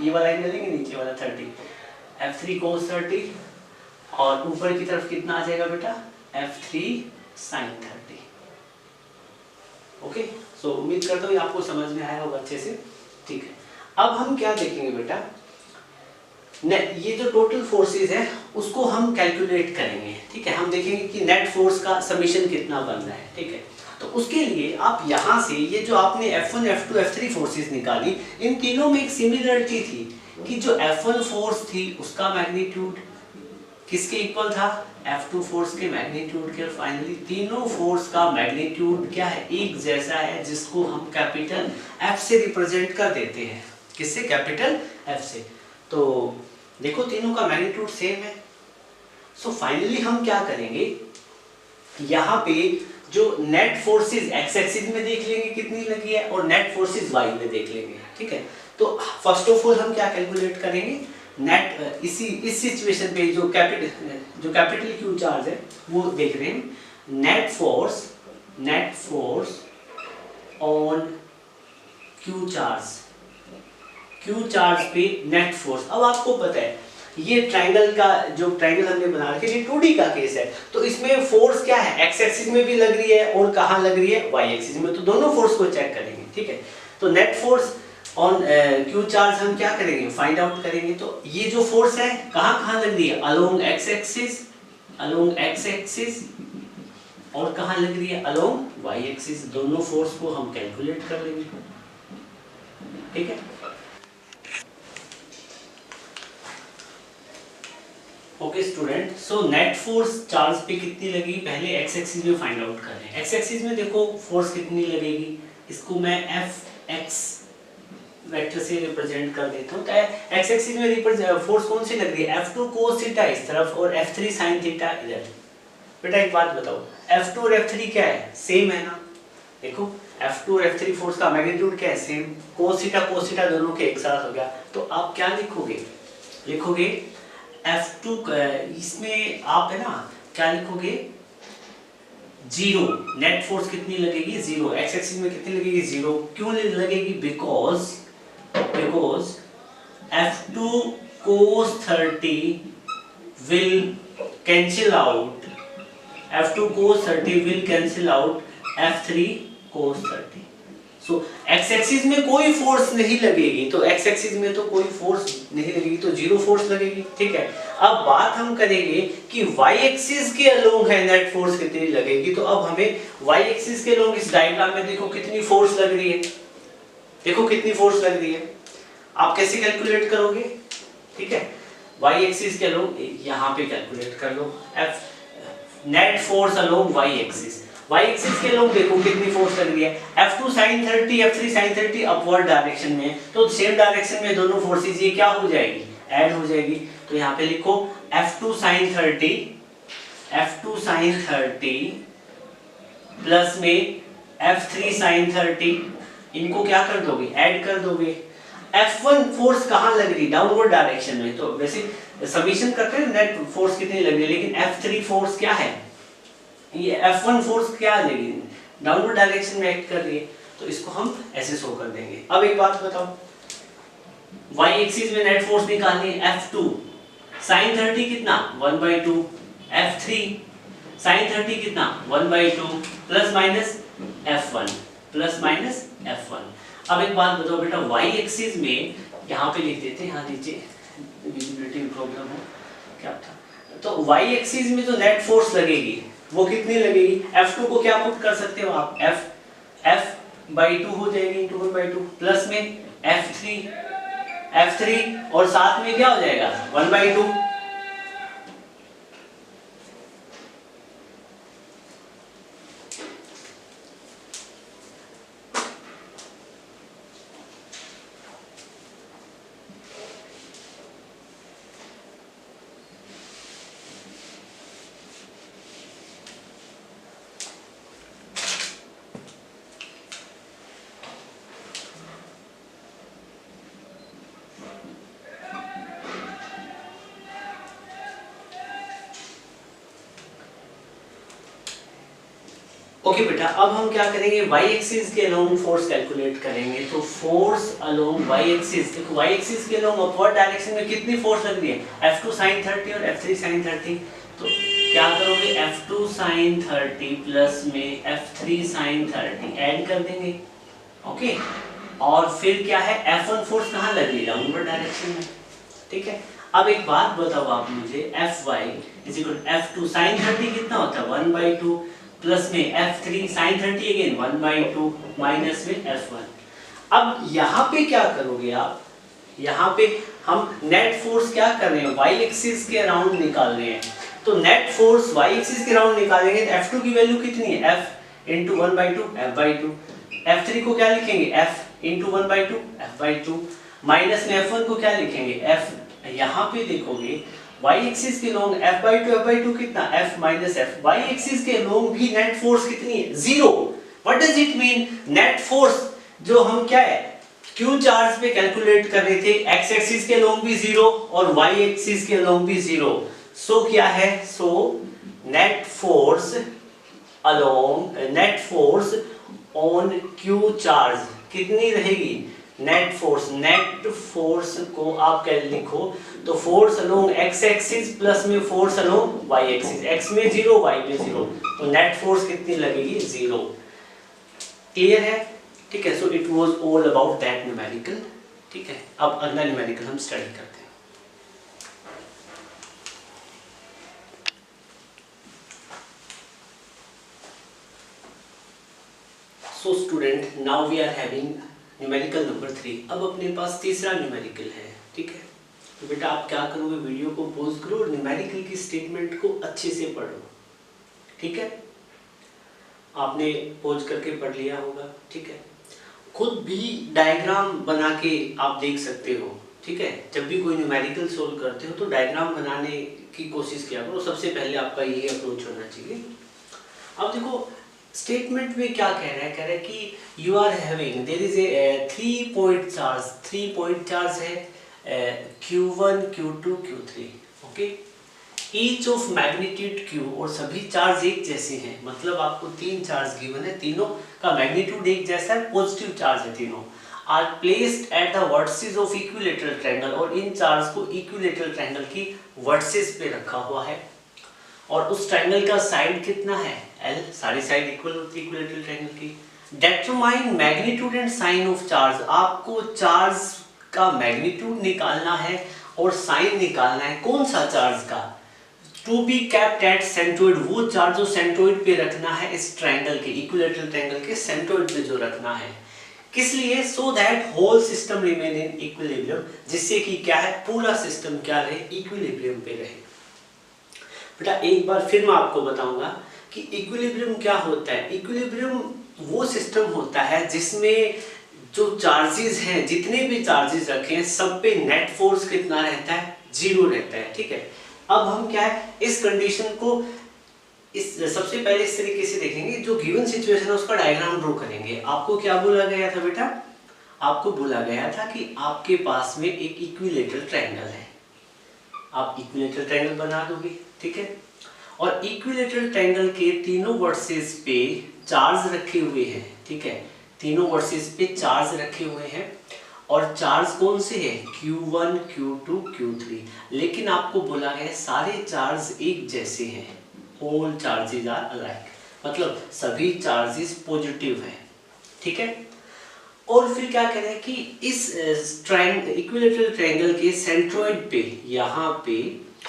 ये वाला एंगल लेंगे नीचे वाला 30, F3 cos 30, और ऊपर की तरफ कितना आ जाएगा बेटा F3 sin 30, ओके। सो उम्मीद करता हूँ आपको समझ में आया होगा अच्छे से, ठीक है। अब हम क्या देखेंगे बेटा, ये जो टोटल फोर्सेस है उसको हम कैलकुलेट करेंगे, ठीक है। हम देखेंगे कि नेट फोर्स का समीशन कितना बन रहा है, ठीक है। तो उसके लिए आप यहाँ से ये जो आपने F1 F2 F3 फोर्सेस निकाली, इन तीनों में एक सिमिलरिटी थी कि जो F1 फोर्स थी उसका मैग्नीट्यूड किसके इक्वल था, F2 फोर्स के मैग्नीट्यूड के। फाइनली तीनों फोर्स का मैग्नीट्यूड क्या है, एक जैसा है, जिसको हम कैपिटल F से रिप्रेजेंट कर देते हैं, किससे, कैपिटल F से। तो देखो तीनों का मैग्नीट्यूड सेम है। सो फाइनली हम क्या करेंगे, यहाँ पे जो नेट फोर्सेस x एक्सिस में देख लेंगे कितनी लगी है, और नेट फोर्सेस y में देख लेंगे, ठीक है। तो फर्स्ट ऑफ ऑल हम क्या कैलकुलेट करेंगे, नेट इस सिचुएशन पे जो कैपिटल क्यू चार्ज है वो देख रहे हैं, net force on q charge पे नेट फोर्स। अब आपको पता है ये ट्रायंगल हमने बना रखा है, ये 2D का केस है, तो इसमें फोर्स क्या है, एक्स एक्सिस में भी लग रही है और कहाँ लग रही है, वाई एक्सिस में, तो दोनों फोर्स को चेक करेंगे, ठीक है। तो net force on q charge हम क्या करेंगे, फाइंड आउट करेंगे। तो ये जो फोर्स है कहाँ लग रही है, अलोंग एक्स एक्सिस और कहाँ लग रही है, अलोंग वाई एक्सिस। दोनों फोर्स को हम कैलकुलेट कर लेंगे, ठीक है। ओके स्टूडेंट, सो नेट फोर्स चार्ज पे कितनी लगी, पहले एक्स एक्सिस में फाइंड आउट कर रहे हैं। एक्स एक्सिस में देखो फोर्स कितनी लगेगी, इसको मैं एफ एक्स वेक्टर से रिप्रेजेंट कर देता हूँ। तो एक्स एक्सिस में फोर्स कौन सी लग रही है, F2 cos थीटा इस तरफ और F3 sin थीटा इधर। बेटा एक बात बताओ, F2 और F3 क्या है, सेम है ना। देखो F2 और F3 फोर्स का मैग्नीट्यूड क्या है, सेम। cos थीटा दोनों के एक साथ हो गया, तो आप क्या लिखोगे F2 इसमें आप है ना क्या लिखोगे, 0। नेट फोर्स कितनी लगेगी, 0। एक्स एक्सिस में कितनी लगेगी, 0। क्यों लगेगी, because F2 cos 30 will cancel out, F2 cos 30 will cancel out F3 cos 30। So x axis में कोई फोर्स नहीं लगेगी, तो एक्स एक्सिस में तो कोई फोर्स नहीं लगेगी, तो 0 फोर्स लगेगी, ठीक है। अब बात हम करेंगे कि वाई एक्सिस के अलोंग है नेट फोर्स कितनी लगेगी। तो अब हमें वाई एक्सिस के अलोंग इस डायग्राम में देखो कितनी फोर्स लग रही है, देखो कितनी फोर्स लग रही है, आप कैसे कैलकुलेट करोगे, ठीक है। वाई एक्सिस के अलोंग यहाँ पे कैलकुलेट कर लो, f net force along Y axis के अलोंग देखो कितनी फोर्स लग रही है, F2 sin 30 F3 sin 30 upward direction में, तो सेम डायरेक्शन में दोनों फोर्सेस ये क्या हो जाएगी, ऐड हो जाएगी। तो यहाँ पे लिखो F2 sin 30 प्लस में F3 sin 30, इनको क्या कर दोगे, ऐड कर दोगे। F1 फोर्स कहाँ लग रही, डाउनवर्ड डायरेक्शन में, तो वैसे समीशन करते हैं नेट फोर्स कितनी लग रही है, लेकिन F3 फोर्स क्या है, ये F1 फोर्स क्या लेगी, डाउनवर्ड डायरेक्शन में एक्ट कर रही है, तो इसको हम ऐसे शो कर देंगे। अब एक बात बताओ, y एक्सिस में नेट फोर्स निकालनी है, F2 sin 30 कितना, 1/2, F3 sin 30 कितना, 1/2 प्लस माइनस F1। अब एक बात बताओ बेटा, y एक्सिस में यहाँ पे लिख देते हैं, यहाँ नीचे विजिबिलिटी प्रॉब्लम हो क्या था, तो y एक्सिस में जो नेट फोर्स लगेगी वो कितनी लगेगी, F2 को क्या पुट कर सकते हो आप, F/2 हो जाएगी इंटू 1/2 प्लस में F3 और साथ में क्या हो जाएगा 1/2। ओके बेटा, अब हम क्या करेंगे, y एक्सिस के अलोंग फोर्स कैलकुलेट करेंगे। तो फोर्स अलोंग y एक्सिस, देखो y एक्सिस के अलोंग अपवर्ड डायरेक्शन में कितनी फोर्स लग रही है, F2 sin 30 और F3 sin 30। तो क्या करोगे, F2 sin 30 प्लस में F3 sin 30 ऐड कर देंगे, ओके। और फिर क्या है, F1 फोर्स कहाँ लग रही है, डाउनवर्ड डायरेक्शन में, ठीक है। अब एक बात बताओ आप मुझे, Fy F2 sin 30 कितना होता है, 1/2 प्लस में F3 sin 30 अगेन 1/2 माइनस में F1। अब यहाँ पे क्या करोगे आप, यहाँ पे हम नेट फोर्स क्या कर रहे हैं, y एक्सिस के अराउंड निकाल रहे हैं। तो नेट फोर्स y एक्सिस के अराउंड निकालेंगे तो F2 की वैल्यू कितनी है, F इंटू 1/2 F/2। F3 को क्या लिखेंगे, F इंटू 1/2 F/2 माइनस में F1 को क्या लिखेंगे, F। यहाँ पे देखोगे y एक्सिस के लोंग F/2 कितना, F minus F। y axis के लोंग भी नेट फोर्स कितनी है, 0। What does it mean, net force जो हम क्या है क्यू चार्ज पे कैलकुलेट कर रहे थे, एक्स एक्सिस के अलोंग भी 0 और वाई एक्सिस के अलोंग भी 0। सो क्या है, so net force on q charge कितनी रहेगी, नेट फोर्स को आप क्या लिखो तो force along x axis plus में force along Y axis, x में 0 वाई में 0, तो नेट फोर्स कितनी लगेगी 0। क्लियर है, ठीक है। So it was all about that numerical, ठीक है। अब अगला न्यूमेरिकल हम स्टडी करते हैं। So student, now we are having numerical number 3। अब अपने पास तीसरा न्यूमेरिकल है, ठीक है। तो बेटा आप क्या करोगे, वीडियो को पॉज करो और न्यूमेरिकल की स्टेटमेंट को अच्छे से पढ़ो, ठीक है। आपने पॉज करके पढ़ लिया होगा, ठीक है। खुद भी डायग्राम बना के आप देख सकते हो, ठीक है। जब भी कोई न्यूमेरिकल सोल्व करते हो तो डायग्राम बनाने की कोशिश किया करो, सबसे पहले आपका ये अप्रोच होना चाहिए। अब देखो स्टेटमेंट में क्या कह रहा है कि you are having, there is a 3 point charge है, Q1 Q2 Q3, okay. Each of magnitude Q, और सभी चार्ज एक जैसे हैं, मतलब आपको 3 चार्ज गिवन है, तीनों का मैग्नीट्यूड एक जैसा है, पॉजिटिव चार्ज है तीनों, are placed at the vertices of equilateral triangle, और इन चार्ज को इक्विलेटरल ट्रायंगल की वर्टिसेस पे रखा हुआ है, और उस ट्रायंगल का साइड कितना है L, सारी साइड इक्वल होती है इक्विलेटरल ट्रायंगल की। Determine magnitude and sign of charge, आपको चार्ज का मैग्नीट्यूड निकालना है और साइन निकालना है, कौन सा चार्ज का, to be kept at centroid, वो चार्ज जो सेंट्रोइड पे रखना है, इस ट्रायंगल के इक्विलेटरल ट्रायंगल के सेंट्रोइड पे जो रखना है, किस लिए, so that whole system remain in equilibrium, जिससे कि क्या है पूरा सिस्टम क्या रहे, इक्विलिब्रियम पे रहे। बेटा एक बार फिर मैं आपको बताऊंगा कि इक्विलिब्रियम क्या होता है। इक्विलिब्रियम वो सिस्टम होता है जिसमें जो चार्जेस हैं, जितने भी चार्जेस रखे हैं, सब पे नेट फोर्स कितना रहता है, 0 रहता है, ठीक है। अब हम क्या है इस कंडीशन को सबसे पहले इस तरीके से देखेंगे, जो गिवन सिचुएशन है उसका डायग्राम ड्रॉ करेंगे। आपको क्या बोला गया था बेटा, आपको बोला गया था कि आपके पास में एक इक्विलेटरल ट्रायंगल है, आप इक्विलेटरल ट्रायंगल बना दोगे, ठीक है। और इक्विलेटरल ट्रायंगल के तीनों वर्सेस पे चार्ज रखे हुए हैं, ठीक है, तीनों वर्सेस पे चार्ज रखे हुए हैं, और चार्ज कौन से हैं, Q1 Q2 Q3, लेकिन आपको बोला गया है सारे चार्ज एक जैसे हैं, ऑल चार्जेस आर अलाइक, मतलब सभी चार्जेस पॉजिटिव हैं, ठीक है। और फिर क्या कह रहे हैं कि इस इक्विलेटरल ट्रायंगल के सेंट्रोइड पे, यहाँ पे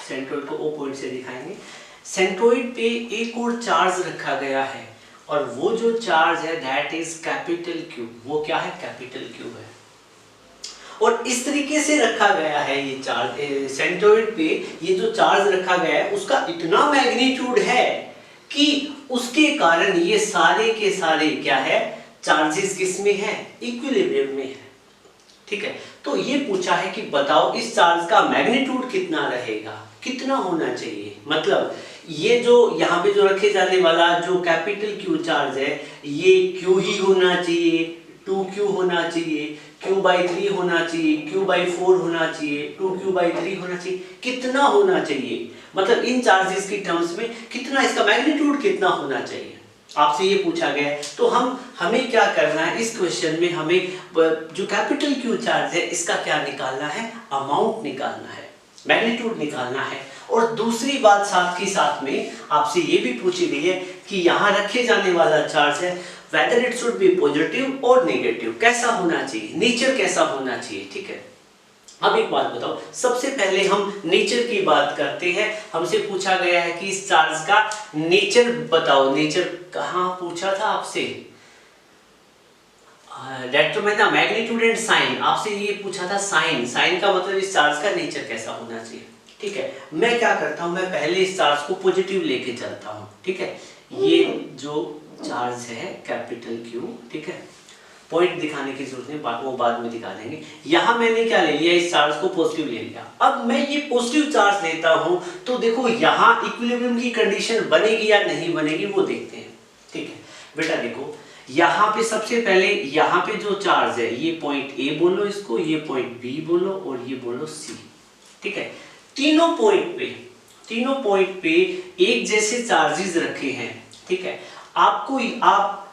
सेंट्रोइड को O पॉइंट से दिखाएंगे, सेंट्रोइड पे एक और चार्ज रखा गया है, और वो जो चार्ज है दैट इज कैपिटल Q, वो क्या है, कैपिटल Q है। और इस तरीके से रखा गया है ये चार्ज, सेंट्रोइड पे ये जो चार्ज रखा गया है उसका इतना मैग्नीट्यूड है कि उसके कारण ये सारे के सारे क्या है, चार्जेस किस में है, इक्विलिब्रियम में है, ठीक है। तो ये पूछा है कि बताओ इस चार्ज का मैग्नीट्यूड कितना रहेगा, कितना होना चाहिए, मतलब ये जो यहाँ पे जो रखे जाने वाला जो कैपिटल Q चार्ज है, ये Q ही होना चाहिए, 2Q होना चाहिए, Q/3 होना चाहिए, Q/4 होना चाहिए, 2Q/3 होना चाहिए, कितना होना चाहिए, मतलब इन चार्जेस की टर्म्स में कितना, इसका मैग्नीट्यूड कितना होना चाहिए, आपसे ये पूछा गया है। तो हमें क्या करना है इस क्वेश्चन में, हमें जो कैपिटल Q चार्ज है इसका क्या निकालना है, अमाउंट निकालना है, मैग्नीट्यूड निकालना है। और दूसरी बात साथ ही साथ में आपसे ये भी पूछी गई है कि यहाँ रखे जाने वाला चार्ज है whether it should be positive और नेगेटिव, कैसा होना चाहिए, नेचर कैसा होना चाहिए, ठीक है। अब एक बात बताओ, सबसे पहले हम नेचर की बात करते हैं। हमसे पूछा गया है कि इस चार्ज का नेचर बताओ, नेचर कहाँ पूछा था आपसे, डिटरमाइन मैग्नीट्यूड एंड साइन, आपसे ये पूछा था साइन, साइन का मतलब इस चार्ज का नेचर कैसा होना चाहिए, ठीक है। मैं क्या करता हूँ, मैं पहले इस चार्ज को पॉजिटिव लेके चलता हूँ, ठीक है। ये जो चार्ज है कैपिटल Q, ठीक है, पॉइंट दिखाने की जरूरत नहीं, वो बाद में दिखा देंगे। यहाँ मैंने क्या ले लिया, इस चार्ज को पॉजिटिव ले लिया। अब मैं ये पॉजिटिव चार्ज लेता हूँ तो देखो यहाँ इक्विलिब्रियम की कंडीशन बनेगी या नहीं बनेगी वो देखते हैं, ठीक है। बेटा देखो यहाँ पे सबसे पहले यहाँ पे जो चार्ज है ये पॉइंट ए बोलो इसको, ये पॉइंट बी बोलो और ये बोलो सी, ठीक है। तीनों पॉइंट पे एक जैसे चार्जेस रखे हैं, ठीक है।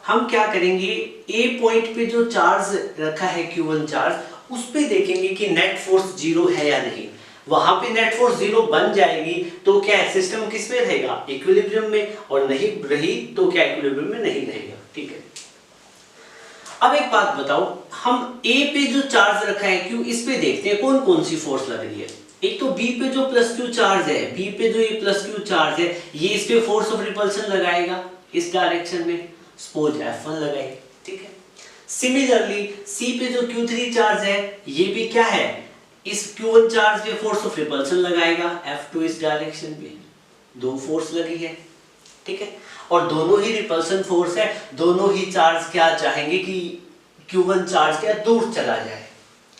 हम क्या करेंगे, ए पॉइंट पे जो चार्ज रखा है Q1 चार्ज, उस पे देखेंगे कि नेट फोर्स जीरो है या नहीं। वहां पे नेट फोर्स जीरो बन जाएगी तो क्या सिस्टम किस में रहेगा, इक्विलिब्रियम में, और नहीं रही तो क्या इक्विलिब्रियम में नहीं रहेगा, ठीक है। अब एक बात बताओ, हम ए पे जो चार्ज रखा है Q, इस पे देखते हैं कौन कौन सी फोर्स लग रही है। एक तो बी पे जो प्लस Q चार्ज है, बी पे जो ये प्लस Q चार्ज है, ये इस पे फोर्स ऑफ रिपल्शन लगाएगा इस डायरेक्शन में, सपोज F1 लगाए, ठीक है। सिमिलरली सी पे जो Q3 चार्ज है, ये भी क्या है, इस Q1 चार्ज पे फोर्स ऑफ रिपल्शन लगाएगा F2 इस डायरेक्शन पे, दो फोर्स लगी है, ठीक है। और दोनों ही रिपल्शन फोर्स है, दोनों ही चार्ज क्या चाहेंगे कि Q1 चार्ज क्या दूर चला जाए,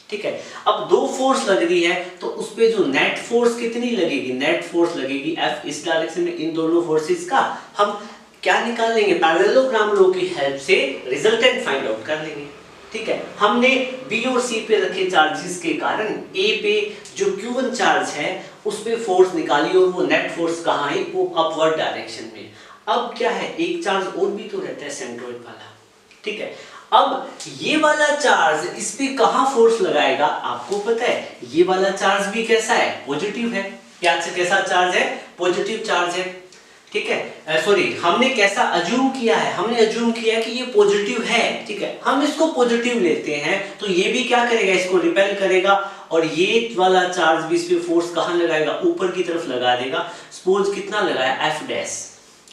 ठीक है। अब दो फोर्स लग रही है तो उस पे जो नेट फोर्स कितनी लगेगी, नेट फोर्स लगेगी F इस डायरेक्शन में, इन दोनों फोर्सेस का हम क्या निकाल लेंगे, पैरेललोग्राम लॉ की हेल्प से रिजल्टेंट फाइंड आउट कर लेंगे, ठीक है। हमने बी और सी पे रखे चार्जेस के कारण ए पे जो Q1 चार्ज है उस पे फोर्स निकाली और वो नेट फोर्स कहाँ है, वो अपवर्ड डायरेक्शन में। अब क्या है, एक चार्ज और भी तो रहता है सेंट्रोइड वाला, ठीक है। अब ये वाला चार्ज इस पे कहाँ फोर्स लगाएगा, आपको पता है, ये वाला चार्ज भी कैसा है, पॉजिटिव है। कैसा चार्ज है, पॉजिटिव चार्ज है, ठीक है। सॉरी, हमने कैसा अज्यूम किया है, हमने अज्यूम किया कि ये पॉजिटिव है, ठीक है। हम इसको पॉजिटिव लेते हैं तो ये भी क्या करेगा, इसको रिपेल करेगा, और ये वाला चार्ज भी इस पे फोर्स कहाँ लगाएगा, ऊपर की तरफ लगा देगा। सपोज कितना लगाया, F डैश,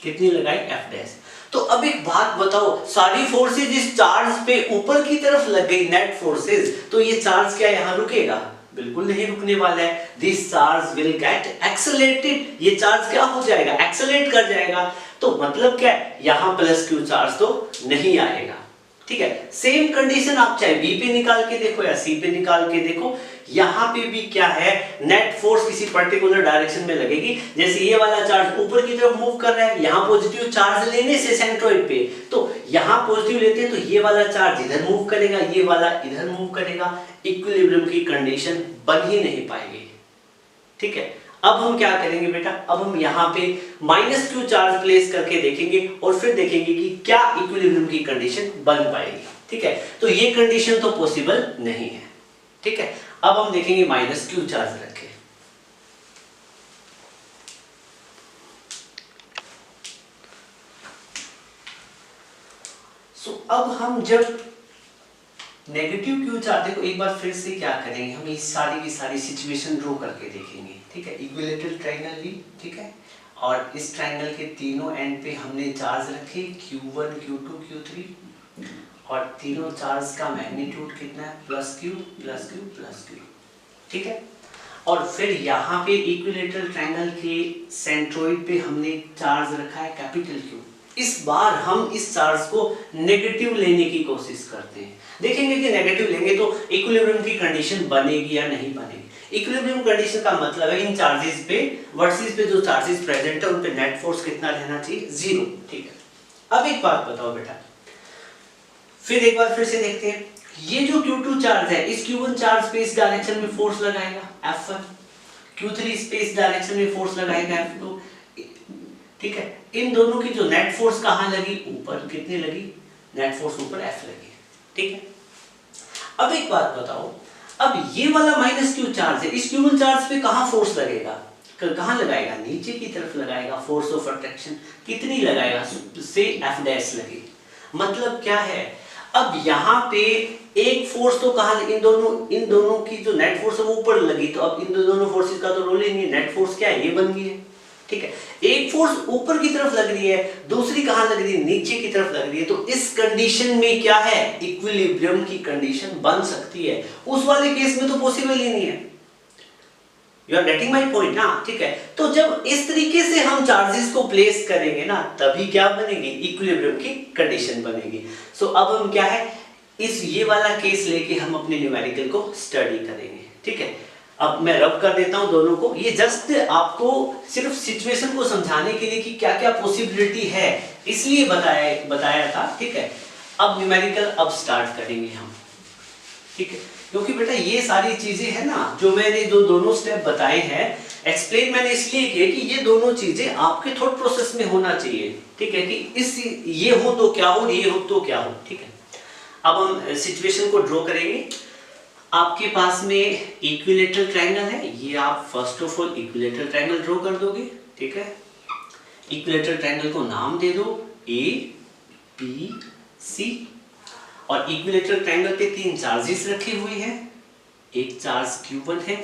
कितनी लगाई, F डैश। तो अब एक बात बताओ, सारी फोर्सेज इस चार्ज पे ऊपर की तरफ लग गई, नेट फोर्सेज, तो ये चार्ज क्या यहाँ रुकेगा, बिल्कुल नहीं रुकने वाला है। This charge will get accelerated, ये चार्ज क्या हो जाएगा, एक्सेलरेट कर जाएगा। तो मतलब क्या है, यहाँ प्लस Q चार्ज तो नहीं आएगा, ठीक है। सेम कंडीशन आप चाहे बी पे निकाल के देखो या सी पे निकाल के देखो, यहाँ पे भी क्या है, नेट फोर्स किसी पर्टिकुलर डायरेक्शन में लगेगी। जैसे ये वाला चार्ज ऊपर की तरफ मूव कर रहा है, यहाँ पॉजिटिव चार्ज लेने से सेंट्रोइड पे, तो यहाँ पॉजिटिव लेते हैं तो ये वाला चार्ज इधर मूव करेगा, ये वाला इधर मूव करेगा, इक्विलिब्रियम की कंडीशन बन ही नहीं पाएगी, ठीक है। अब हम क्या करेंगे बेटा, अब हम यहाँ पे माइनस Q चार्ज प्लेस करके देखेंगे और फिर देखेंगे कि क्या इक्विलिब्रियम की कंडीशन बन पाएगी, ठीक है। तो ये कंडीशन तो पॉसिबल नहीं है, ठीक है। अब हम देखेंगे माइनस Q चार्ज रखे, अब हम जब नेगेटिव Q चार्ज, देखो एक बार फिर से क्या करेंगे, हम इस सारी की सारी सिचुएशन ड्रॉ करके देखेंगे, ठीक है। इक्विलेटरल ट्रायंगल ली, ठीक है, और इस ट्रायंगल के तीनों एंड पे हमने चार्ज रखे Q1 Q2 Q3, और तीनों चार्ज का मैग्नीट्यूड कितना है, plus Q plus Q plus Q, ठीक है। और फिर यहाँ पे इक्विलेटरल ट्रायंगल के सेंट्रोइड पे हमने चार्ज रखा है कैपिटल Q। इस बार हम इस चार्ज को नेगेटिव लेने की कोशिश करते हैं, देखेंगे कि नेगेटिव लेंगे तो इक्विलिब्रियम की कंडीशन बनेगी या नहीं बनेगी। इक्विलिब्रियम कंडीशन का मतलब है इन चार्जेस पे, वर्सेस पे जो चार्जेस प्रेजेंट है उन पे नेट फोर्स कितना रहना चाहिए, जीरो, ठीक है। अब एक बात बताओ बेटा, फिर एक बार फिर से देखते हैं, ये जो Q2 चार्ज है, इस Q1 चार्ज पे इस डायरेक्शन में फोर्स लगाएगा F1, Q3 इस पे इस डायरेक्शन में फोर्स लगाएगा F2, ठीक है। इन दोनों की जो नेट फोर्स कहाँ लगी, ऊपर, कितनी लगी, नेट फोर्स ऊपर F लगी, ठीक है। अब एक बात बताओ, अब ये वाला माइनस Q चार्ज है, इस Q1 चार्ज पे कहाँ फोर्स लगेगा, कहाँ लगाएगा, नीचे की तरफ लगाएगा, फोर्स ऑफ अट्रैक्शन कितनी लगाएगा, से F डैश लगी। मतलब क्या है, अब यहाँ पे एक फोर्स तो कहाँ, इन दोनों की जो नेट फोर्स है वो ऊपर लगी, तो अब इन दोनों फोर्सेस का तो रोल ही नहीं, नेट फोर्स क्या है, ये बन गई है, ठीक है। एक फोर्स ऊपर की तरफ लग रही है, दूसरी कहां लग रही है, नीचे की तरफ लग रही है, तो इस कंडीशन में क्या है, इक्विलिब्रियम की कंडीशन बन सकती है। उस वाले केस में तो पॉसिबल ही नहीं है। You are getting my point ना, ठीक है। तो जब इस तरीके से हम चार्जेस को प्लेस करेंगे ना, तभी क्या बनेगी, इक्विलिब्रियम की कंडीशन बनेगी। सो अब हम क्या है, इस ये वाला केस लेके हम अपने न्यूमेरिकल को स्टडी करेंगे, ठीक है। अब मैं रब कर देता हूं दोनों को, ये जस्ट आपको सिर्फ सिचुएशन को समझाने के लिए कि क्या क्या पॉसिबिलिटी है, इसलिए बताया था, ठीक है। अब न्यूमेरिकल अब स्टार्ट करेंगे हम, ठीक है, क्योंकि बेटा ये सारी चीजें है ना जो मैंने जो दोनों स्टेप बताए हैं, एक्सप्लेन मैंने इसलिए किया कि ये दोनों चीजें आपके थॉट प्रोसेस में होना चाहिए, ठीक है, कि इस ये हो तो क्या हो, ये हो तो क्या हो, ठीक है। अब हम सिचुएशन को ड्रॉ करेंगे। आपके पास में इक्विलेटरल ट्रायंगल है, ये आप first of all equilateral triangle draw कर दोगे, ठीक है। इक्विलेटरल ट्रायंगल को नाम दे दो ए बी सी, और इक्विलेटरल ट्रायंगल पे 3 चार्जेस रखे हुए हैं, एक चार्ज Q1 है,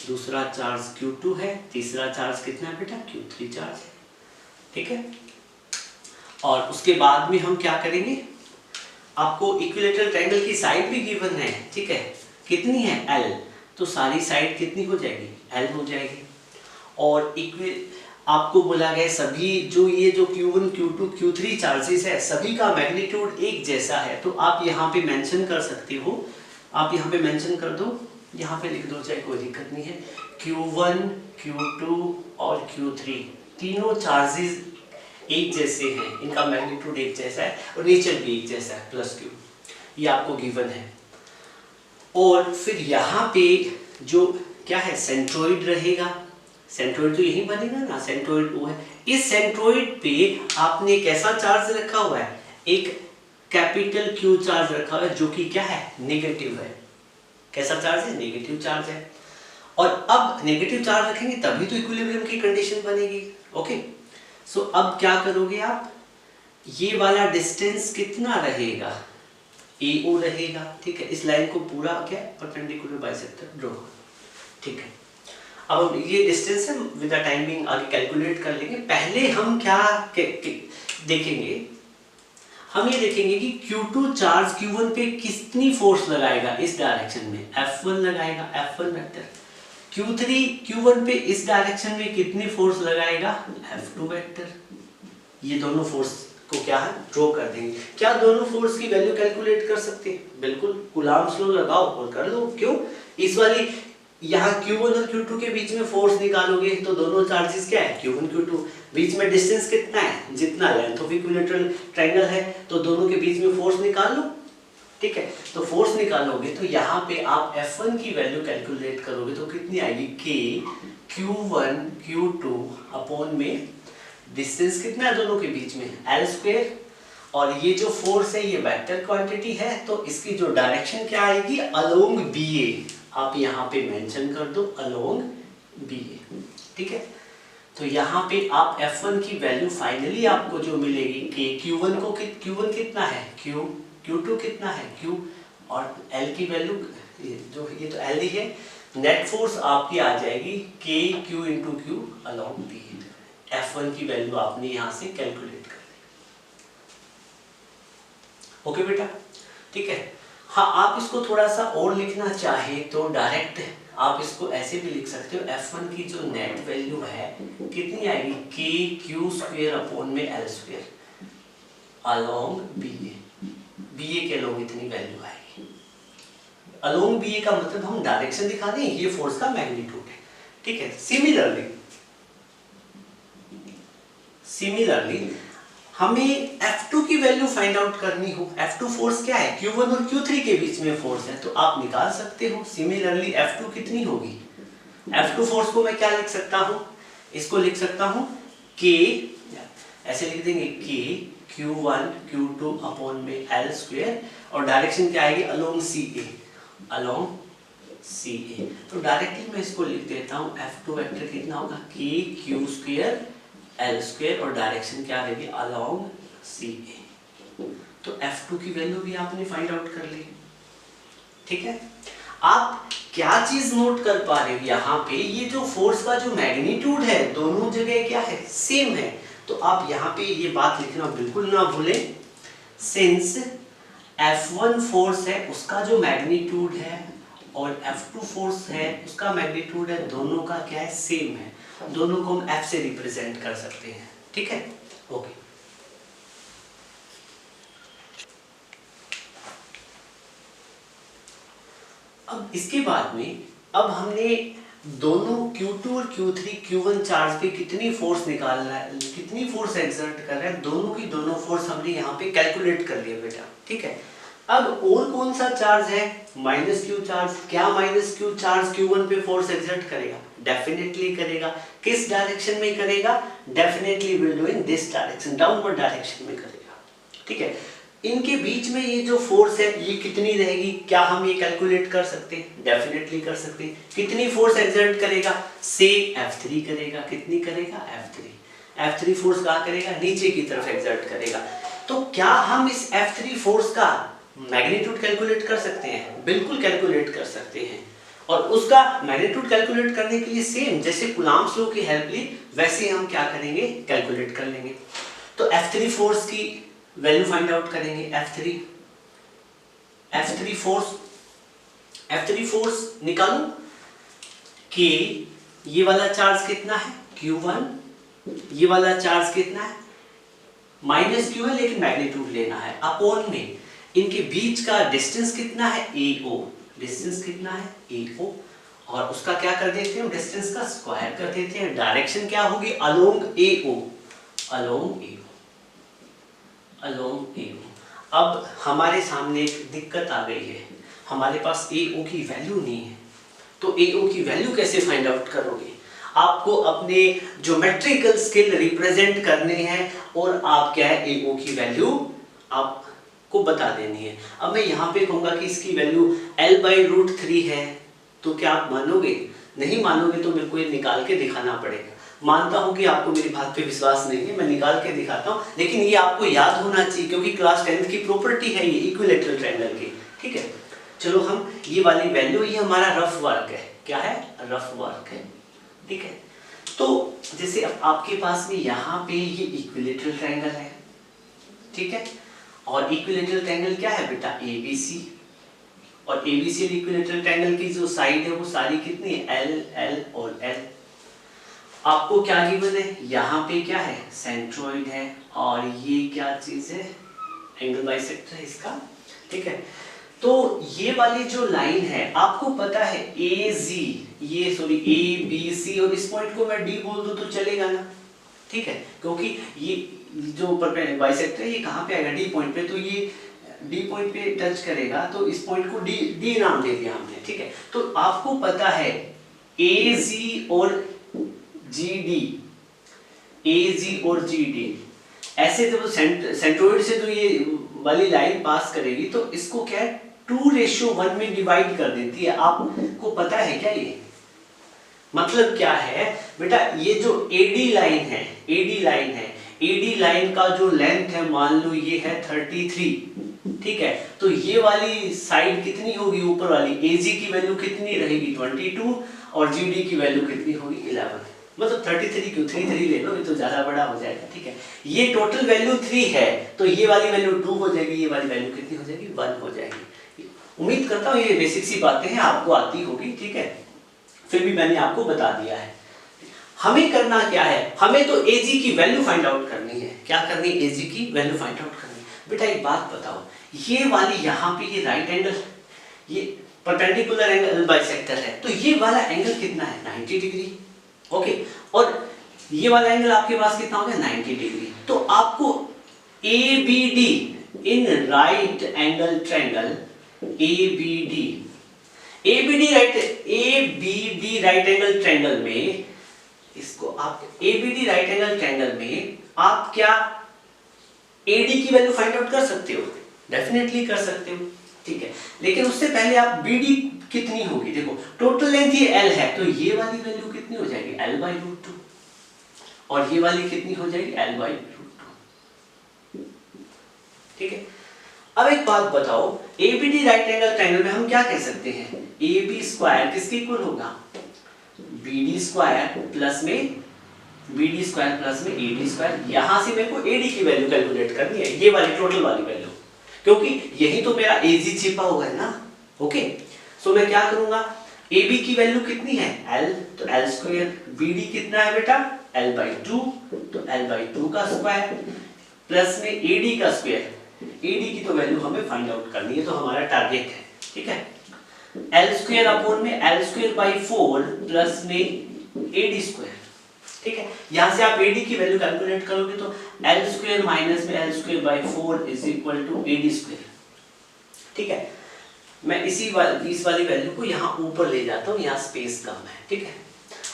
दूसरा चार्ज Q2 है, तीसरा चार्ज कितना है बेटा, Q3 चार्ज है, ठीक है। और उसके बाद में हम क्या करेंगे, आपको इक्विलेटरल ट्रायंगल की साइड भी गिवन है, ठीक है, कितनी है L, तो सारी साइड कितनी हो जाएगी, L हो जाएगी। और आपको बोला गया सभी जो ये जो Q1 Q2 Q3 चार्जेस है सभी का मैग्नीट्यूड एक जैसा है, तो आप यहाँ पे मेंशन कर सकते हो, आप यहाँ पे मेंशन कर दो, यहाँ पे लिख दो, चाहे कोई दिक्कत नहीं है, Q1 Q2 और Q3 तीनों चार्जेस एक जैसे हैं, इनका मैग्नीट्यूड एक जैसा है और नेचर भी एक जैसा है, प्लस Q, ये आपको गिवन है। और फिर यहाँ पे जो क्या है सेंट्रोइड रहेगा, सेंट्रोइड तो यही बनेगा ना, सेंट्रोइड वो है, इस सेंट्रोइड पे आपने कैसा चार्ज रखा हुआ है, एक कैपिटल Q चार्ज रखा हुआ है जो कि क्या है, नेगेटिव है। कैसा चार्ज है, नेगेटिव चार्ज है। और अब नेगेटिव चार्ज रखेंगे तभी तो इक्विलिब्रियम की कंडीशन बनेगी, ओके। सो अब क्या करोगे आप, ये वाला डिस्टेंस कितना रहेगा, AO रहेगा, ठीक है। इस लाइन को पूरा क्या परपेंडिकुलर बाइसेक्टर ड्रॉ, ठीक है। अब हम ये डिस्टेंस है विद द टाइम बीइंग आगे कैलकुलेट कर लेंगे। पहले हम क्या देखेंगे, हम ये देखेंगे कि Q2 चार्ज Q1 पे कितनी फोर्स लगाएगा इस डायरेक्शन में, F1 लगाएगा, F1 वेक्टर। Q3 Q1 पे इस डायरेक्शन में कितनी फोर्स लगाएगा, F2 वेक्टर। ये दोनों फोर्स को क्या है ड्रॉ कर देंगे। क्या दोनों फोर्स की वैल्यू कैलकुलेट कर सकते हैं, बिल्कुल, कूलम्ब्स लॉ लगाओ और कर लो। क्यों, इस वाली यहाँ Q1 और Q2 के बीच में फोर्स निकालोगे तो दोनों चार्जेस क्या है, Q1 Q2, बीच में डिस्टेंस कितना है, जितना लेंथ ऑफ इक्विलेटरल ट्रायंगल है, तो दोनों के बीच में फोर्स निकाल लो, ठीक है। तो फोर्स निकालोगे तो यहाँ पे आप F1 की वैल्यू कैलकुलेट करोगे तो कितनी आएगी, K Q1 Q2 अपॉन में डिस्टेंस कितना है दोनों के बीच में, L स्क्वायर, और ये जो फोर्स है ये वेक्टर क्वांटिटी है, तो इसकी जो डायरेक्शन क्या आएगी, अलोंग BA, आप यहाँ पे मेंशन कर दो अलोंग BA, ठीक है। तो यहाँ पे आप F1 की वैल्यू फाइनली आपको जो मिलेगी कि Q1 कितना है, Q2 कितना है, Q, और L की वैल्यू जो ये तो L ही है, नेट फोर्स आपकी आ जाएगी K Q into Q along BA। F1 की वैल्यू आपने यहाँ से कैलकुलेट कर ली, ओके बेटा, ठीक है। हाँ, आप इसको थोड़ा सा और लिखना चाहे तो डायरेक्ट आप इसको ऐसे भी लिख सकते हो, F1 की जो नेट वैल्यू है कितनी आएगी, K Q स्क्वायर अपॉन में L स्क्वायर अलोंग BA के अलोंग इतनी वैल्यू आएगी। अलोंग BA का मतलब हम डायरेक्शन दिखा दें, ये फोर्स का मैग्नीट्यूड है, ठीक है। सिमिलरली हमें F2 की वैल्यू फाइंड आउट करनी हो, F2 फोर्स क्या है, Q1 और Q3 के बीच में फोर्स है, तो आप निकाल सकते हो। सिमिलरली F2 कितनी होगी, F2 फोर्स को मैं क्या लिख सकता हूँ, इसको लिख सकता हूँ K, ऐसे लिख देंगे K Q1 Q2 अपॉन में L स्क्वायर, और डायरेक्शन क्या आएगी, अलोंग CA। तो डायरेक्टली मैं इसको लिख देता हूँ, F2 वेक्टर कितना होगा, K Q square L square, और डायरेक्शन क्या रहेगी, अलोंग CA। तो F2 की वैल्यू भी आपने फाइंड आउट कर ली, ठीक है। आप क्या चीज नोट कर पा रहे हो, यहाँ पे ये जो फोर्स का जो मैग्नीट्यूड है दोनों जगह क्या है, सेम है। तो आप यहाँ पे ये बात लिखना बिल्कुल ना भूलें, सिंस F1 फोर्स है उसका जो मैग्नीट्यूड है और F2 फोर्स है उसका मैग्नीट्यूड है, दोनों का क्या है, सेम है, दोनों को हम F से रिप्रेजेंट कर सकते हैं, ठीक है, ओके। अब इसके बाद में अब हमने दोनों Q2 और Q3 Q1 चार्ज पे कितनी फोर्स निकाल रहा है, कितनी फोर्स एक्सर्ट कर रहा है, दोनों की दोनों फोर्स हमने यहाँ पे कैलकुलेट कर लिया बेटा, ठीक है। अब और कौन सा चार्ज है, -Q चार्ज। क्या -Q चार्ज Q1 पे फोर्स एक्सर्ट करेगा? डेफिनेटली करेगा। किस डायरेक्शन में करेगा? Definitely will do in this direction, downward direction में करेगा, ठीक है। इनके बीच में ये जो फोर्स है ये कितनी रहेगी, क्या हम ये कैलकुलेट कर सकते हैं? डेफिनेटली कर सकते हैं। कितनी फोर्स एक्सर्ट करेगा? से F3 करेगा। कितनी करेगा? F3। F3 फोर्स कहाँ करेगा? नीचे की तरफ एक्सर्ट करेगा। तो क्या हम इस F3 फोर्स का मैग्नीट्यूड कैलकुलेट कर सकते हैं? बिल्कुल कैलकुलेट कर सकते हैं। और उसका मैग्नीट्यूड कैलकुलेट करने के लिए सेम जैसे कूलम्ब्स लॉ की हेल्प ली वैसे हम क्या करेंगे, कैलकुलेट कर लेंगे। तो F3 फोर्स की वैल्यू फाइंड आउट करेंगे। F3 फोर्स निकालो कि ये वाला चार्ज कितना है Q1, ये वाला चार्ज कितना है -Q है लेकिन मैग्नीट्यूड लेना है, अपॉन में इनके बीच का डिस्टेंस कितना है AO, डिस्टेंस कितना है AO, और उसका क्या कर देते हैं, डिस्टेंस का स्क्वायर कर देते हैं। डायरेक्शन क्या होगी, along AO, along AO, along AO। अब हमारे सामने एक दिक्कत आ गई है, हमारे पास AO की वैल्यू नहीं है, तो AO की वैल्यू कैसे फाइंड आउट करोगे? आपको अपने ज्योमेट्रिकल स्किल रिप्रेजेंट करने हैं और आप क्या है AO की वैल्यू आपको बता देनी है। अब मैं यहाँ पे कहूँगा कि इसकी वैल्यू L/√3 है, तो क्या आप मानोगे? नहीं मानोगे तो मेरे को ये निकाल के दिखाना पड़ेगा। मानता हूँ कि आपको मेरी बात पे विश्वास नहीं है, मैं निकाल के दिखाता हूँ, लेकिन ये आपको याद होना चाहिए क्योंकि क्लास 10th की प्रॉपर्टी है ये इक्विलैटरल ट्रायंगल की, ठीक है। चलो हम ये वाली वैल्यू, ये हमारा रफ वर्क है, क्या है, रफ वर्क है, ठीक है। तो जैसे अब आपके पास में यहाँ पे ये इक्विलैटरल ट्रायंगल है, ठीक है, और इक्विलैटरल ट्रायंगल क्या है बेटा, ABC, और ABC इक्विलैटरल ट्रायंगल की जो साइड है वो सारी कितनी है, L, L और L। आपको क्या गिवन है, यहाँ पे क्या है, सेंट्रोइड है, और ये क्या चीज है, एंगल बाइसेक्टर है इसका, ठीक है। तो ये वाली जो लाइन है आपको पता है AZ, ये सॉरी ABC, और इस पॉइंट को मैं D बोल दूं तो चलेगा ना, ठीक है, क्योंकि ये जो बाइसेक्टर है ये कहाँ पे आएगा, D पॉइंट पे, तो ये D पॉइंट पे टच करेगा, तो इस पॉइंट को D नाम दे दिया हमने, ठीक है। तो आपको पता है AZ और GD, AZ और GD ऐसे जब सेंट्रोइड से जो ये वाली लाइन पास करेगी तो इसको क्या है 2:1 में डिवाइड कर देती है। आपको पता है क्या ये मतलब क्या है बेटा, ये जो AD लाइन है, AD लाइन है, AD लाइन का जो लेंथ है मान लो ये है 33, ठीक है, तो ये वाली साइड कितनी होगी, ऊपर वाली AZ की वैल्यू कितनी रहेगी 22, और GD की वैल्यू कितनी होगी 11, मतलब 33 क्यों 33 ले लो, ये तो ज्यादा बड़ा हो जाएगा, ठीक है। ये टोटल वैल्यू 3 है, तो ये वाली वैल्यू 2 हो जाएगी, ये वाली वैल्यू कितनी हो जाएगी 1 हो जाएगी। उम्मीद करता हूँ ये बेसिक सी बातें हैं आपको आती होगी, ठीक है, फिर भी मैंने आपको बता दिया है। हमें करना क्या है, हमें तो AG की वैल्यू फाइंड आउट करनी है। क्या करनी है, AG की वैल्यू फाइंड आउट करनी है। बेटा एक बात बताओ, ये वाली यहाँ पे ये राइट एंगल, ये परपेंडिकुलर एंगल बाइसेक्टर है, तो ये वाला एंगल कितना है 90 डिग्री, ओके, और ये वाला एंगल आपके पास कितना हो गया 90 डिग्री। तो आपको ABD in right angle triangle, ABD right angle triangle में, इसको आप ABD राइट एंगल ट्रायंगल में आप क्या AD की वैल्यू फाइंड आउट कर सकते हो, डेफिनेटली कर सकते हो, ठीक है, लेकिन उससे पहले आप BD कितनी होगी, देखो टोटल लेंथ ये L है, तो ये वाली वैल्यू कितनी हो जाएगी L/√2, और ये वाली कितनी हो जाएगी L/√2, ठीक है। अब एक बात बताओ, ABD राइट एंगल ट्रायंगल में हम क्या कह सकते हैं, AB स्क्वायर किसके इक्वल होगा, BD स्क्वायर प्लस में AD स्क्वायर। यहां से मेरे को AD की वैल्यू कैलकुलेट करनी है, ये वाली टोटल वाली वैल्यू, क्योंकि यही तो मेरा AG छिपा हुआ है ना, ओके। सो मैं क्या करूंगा, AB की वैल्यू कितनी है L, तो L स्क्वायर, BD कितना है बेटा L/2, तो L/2 का स्क्वायर प्लस में AD का स्क्वायर। AD की तो वैल्यू हमें फाइंड आउट करनी है, तो हमारा टारगेट है, ठीक है। एल स्क्वायर अपॉन में एल स्क्वायर बाई 4 प्लस में एडी स्क्वायर। ठीक है, यहां से आप एडी की वैल्यू कैलकुलेट करोगे तो एल स्क्वायर माइनस में L square by 4 is equal to AD square. ठीक है, मैं इस वाली वैल्यू को यहाँ ऊपर ले जाता हूँ, यहाँ स्पेस कम है। ठीक है,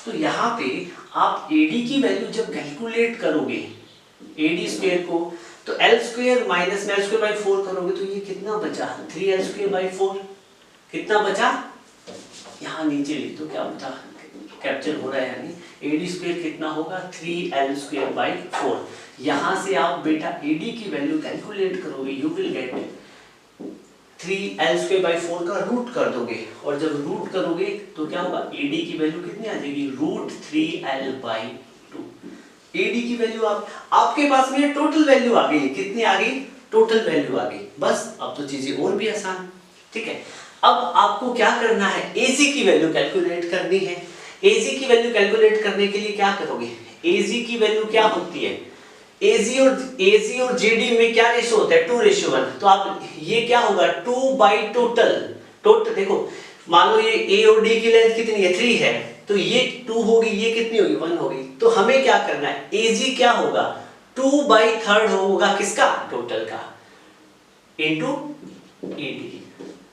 तो यहाँ पे आप एडी की वैल्यू जब कैलकुलेट करोगे एडी स्क्वायर को, तो एल स्क्वायर माइनस में एल स्क्वायर बाई 4 करोगे तो ये कितना बचा 3l स्क्वायर बाई 4। कितना बचा, यहाँ नीचे लिख दो क्या बचा, कैप्चर हो रहा है यानी एडी स्क्वायर कितना होगा 3l स्क्वायर बाई 4। यहाँ से आप बेटा एडी की वैल्यू कैलकुलेट करोगे, you will gate 3l square by 4 का रूट कर दोगे, और जब रूट करोगे तो क्या होगा एडी की वैल्यू कितनी आ जाएगी रूट 3l बाई 2। एडी की वैल्यू आपके पास में टोटल वैल्यू आ गई, कितनी आ गई टोटल वैल्यू आ गई। बस अब तो चीजें और भी आसान। ठीक है, अब आपको क्या करना है, एजी की वैल्यू कैलकुलेट करनी है। एजी की वैल्यू कैलकुलेट करने के लिए क्या करोगे, एजी की वैल्यू क्या होती है, एजी और जेडी में क्या रेशियो होता है 2:1। तो आप ये क्या होगा 2 बाई टोटल देखो, मान लो ये ए और डी की लेंथ कितनी है 3 है, तो ये 2 होगी, ये कितनी होगी 1 होगी। तो हमें क्या करना है, एजी क्या होगा 2 बाई 3 होगा किसका टोटल का इनटू एडी।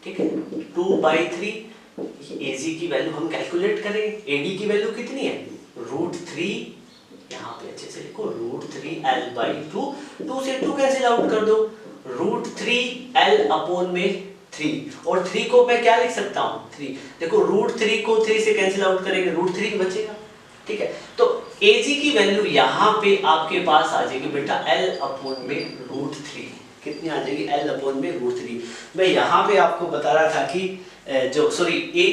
ठीक है, 2 बाई 3 एजी की वैल्यू हम कैलकुलेट करेंगे, एडी की वैल्यू कितनी है रूट 3, यहाँ पे अच्छे से लिखो रूट 3l बाई 2, 2 से 2 कैंसिल आउट कर दो, रूट 3l अपॉन में 3, और 3 को मैं क्या लिख सकता हूँ 3। देखो रूट 3 को 3 से कैंसिल आउट करेंगे रूट 3 बचेगा। ठीक है, तो एजी की वैल्यू यहाँ पे आपके पास आ जाएगी बेटा l अपॉन में रूट 3। कितनी आ जाएगी l अपॉन में रूट 3। मैं यहाँ पे आपको बता रहा था कि जो सॉरी ए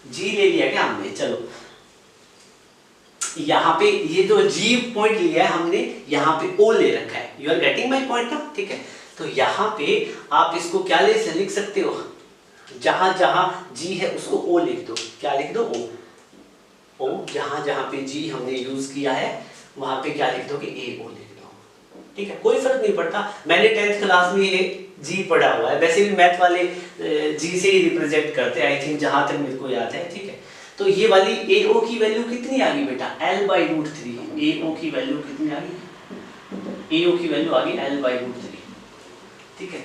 जी ले लिया क्या हमने, चलो यहाँ पे ये जो जी पॉइंट लिया है हमने, यहाँ पे ओ ले रखा है, you are getting my point ना। ठीक है, तो यहाँ पे आप इसको क्या लिख सकते हो, जहां जहां जी है उसको ओ लिख दो, क्या लिख दो ओ, जहां जहां पे जी हमने यूज किया है वहां पे क्या लिख दो कि ए ओ लिख दो। ठीक है, कोई फर्क नहीं पड़ता, मैंने 10th क्लास में ये जी पढ़ा हुआ है, वैसे भी मैथ वाले जी से ही रिप्रेजेंट करते हैं आई थिंक, जहां तक मेरे को याद है। ठीक है, तो ये वाली AO की वैल्यू कितनी आ गई बेटा L बाई रूट 3। AO की वैल्यू कितनी आ गई, AO की वैल्यू आ गई L बाई रूट 3। ठीक है,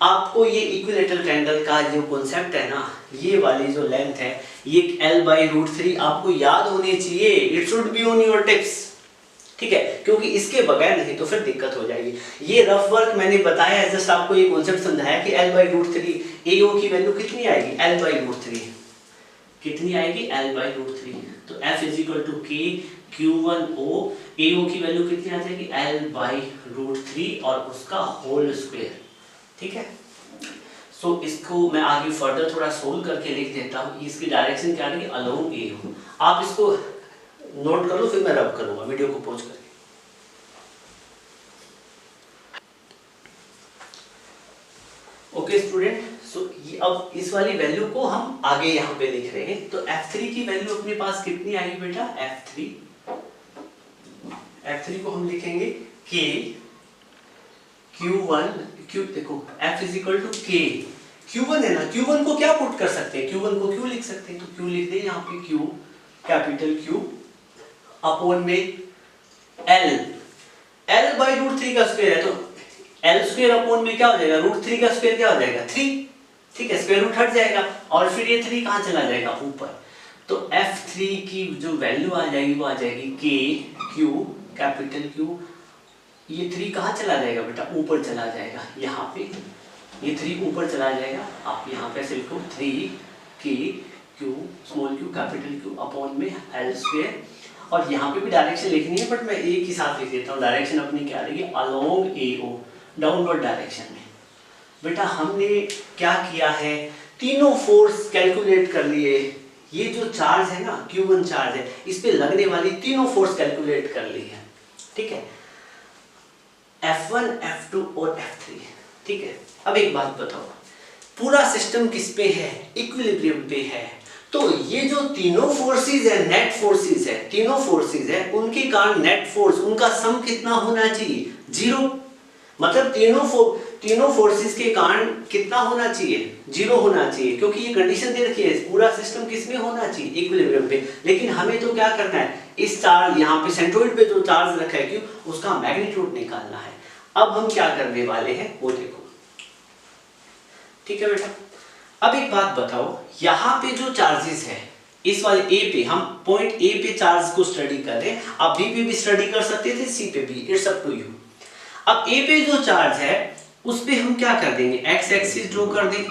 आपको ये इक्विलेटरल ट्रायंगल का जो कॉन्सेप्ट है ना, ये वाली जो लेंथ है ये L बाई रूट 3 आपको याद होनी चाहिए, it should be on your tips. ठीक है, क्योंकि इसके बगैर नहीं तो फिर दिक्कत हो जाएगी। ये रफ वर्क मैंने बताया है, जस्ट आपको ये कॉन्सेप्ट समझाया कि L बाई रूट 3 AO की वैल्यू कितनी आएगी L बाई रूट 3, कितनी आएगी L बाई रूट 3। तो F is equal to K Q1O, AO की वैल्यू कितनी आ जाएगी L बाई रूट 3 और उसका होल स्क्वायर। ठीक है, सो इसको मैं आगे फर्दर थोड़ा सोल्व करके लिख देता हूँ। इसकी डायरेक्शन क्या आएगी अलोंग AO। आप इसको नोट कर लो, फिर मैं रब करूंगा वीडियो को पॉज करके। ओके स्टूडेंट, सो अब इस वाली वैल्यू को हम आगे यहाँ पे लिख रहे हैं। तो F3 की वैल्यू अपने पास कितनी आएगी बेटा F3 को हम लिखेंगे K Q1 Q, देखो F is equal to K Q1 है ना, Q1 को क्या पुट कर सकते हैं, Q1 को Q लिख सकते हैं, तो Q लिख दे यहाँ पे Q कैपिटल Q अपॉन में L बाई रूट 3 का स्क्वायर है, तो L स्क्वायर अपॉन में क्या हो जाएगा रूट 3 का स्क्वायर क्या हो जाएगा 3। ठीक है, स्क्वायर रूट हट जाएगा और फिर ये 3 कहाँ चला जाएगा ऊपर। तो F3 की जो वैल्यू आ जाएगी वो आ जाएगी K Q कैपिटल Q, ये 3 कहाँ चला जाएगा बेटा ऊपर चला जाएगा, यहाँ पे ये 3 ऊपर चला जाएगा। आप यहाँ पे ऐसे लिखो 3K Q small q capital Q upon में L स्क्वायर, और यहाँ पे भी डायरेक्शन लिखनी है बट मैं एक ही साथ लिख देता हूँ। डायरेक्शन अपनी क्या रहेगी अलोंग AO, डाउनवर्ड डायरेक्शन में। बेटा हमने क्या किया है, तीनों फोर्स कैलकुलेट कर लिए। ये जो चार्ज है ना Q1 चार्ज है, इस पे लगने वाली तीनों फोर्स कैलकुलेट कर ली है। ठीक है, F1 F2 और F3। ठीक है, अब एक बात बताओ, पूरा सिस्टम किस पे है इक्विलिब्रियम पे है, तो ये जो तीनों फोर्सेस है नेट फोर्सेस है, तीनों फोर्सेस है उनके कारण नेट फोर्स उनका सम कितना होना चाहिए 0। मतलब तीनों फोर्सेस के कारण कितना होना चाहिए, 0 होना चाहिए, क्योंकि ये कंडीशन दे रखी है पूरा सिस्टम किस में होना चाहिए, इक्विलिब्रियम पे। लेकिन हमें तो क्या करना है, इस चार्ज यहाँ पे सेंट्रोइड पे जो चार्ज रखा है क्यों, उसका मैग्नीट्यूड निकालना है। अब हम क्या करने वाले हैं वो देखो, ठीक है बेटा। अब एक बात बताओ, यहाँ पे जो चार्जेस है इस वाले ए पे, हम पॉइंट ए पे चार्ज को स्टडी कर रहे हैं, आप बी पे भी स्टडी कर सकते थे, सी पे भी, इट्स अप टू यू। अब ए पे जो चार्ज है उस पे हम क्या कर देंगे, एक्स एक्सिस ड्रॉ कर देंगे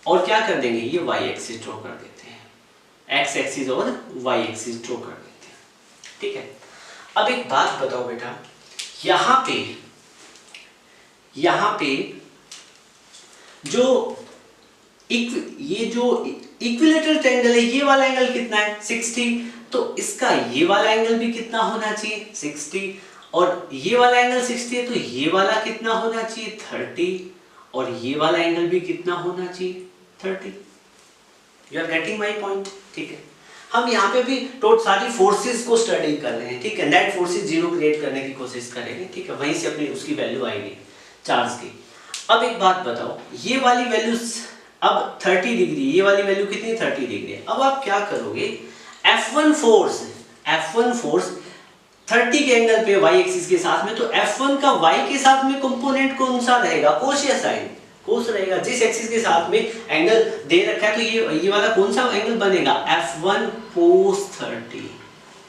और क्या कर देंगे, ये वाई एक्सिस ड्रॉ कर देते हैं, एक्स एक्सिस और वाई एक्सिस ड्रॉ कर देते हैं, ठीक है। अब एक बात बताओ बेटा, यहाँ पे जो ये जो इक्विलेटरल ट्रायंगल है, ये वाला एंगल कितना है 60, तो इसका ये वाला एंगल भी कितना होना चाहिए 60, और ये वाला एंगल 60 है तो ये वाला कितना होना चाहिए 30, और ये वाला एंगल भी कितना होना चाहिए 30। You are getting my point, ठीक है। हम यहाँ पे भी टोटल सारी फोर्सेस को स्टडी कर रहे हैं, ठीक है। नेट फोर्सेस 0 क्रिएट करने की कोशिश करेंगे, ठीक है, वहीं से अपनी उसकी वैल्यू आएगी चार्ज की। अब एक बात बताओ, ये वाली वैल्यू अब 30 डिग्री, ये वाली वैल्यू कितनी 30 डिग्री है। अब आप क्या करोगे, F1 फोर्स 30 के एंगल पे y एक्सिस के साथ में, तो F1 का y के साथ में कंपोनेंट कौन सा रहेगा, कोस या साइन, कोस रहेगा। जिस एक्सिस के साथ में एंगल दे रखा है तो ये वाला कौन सा एंगल बनेगा, F1 cos 30,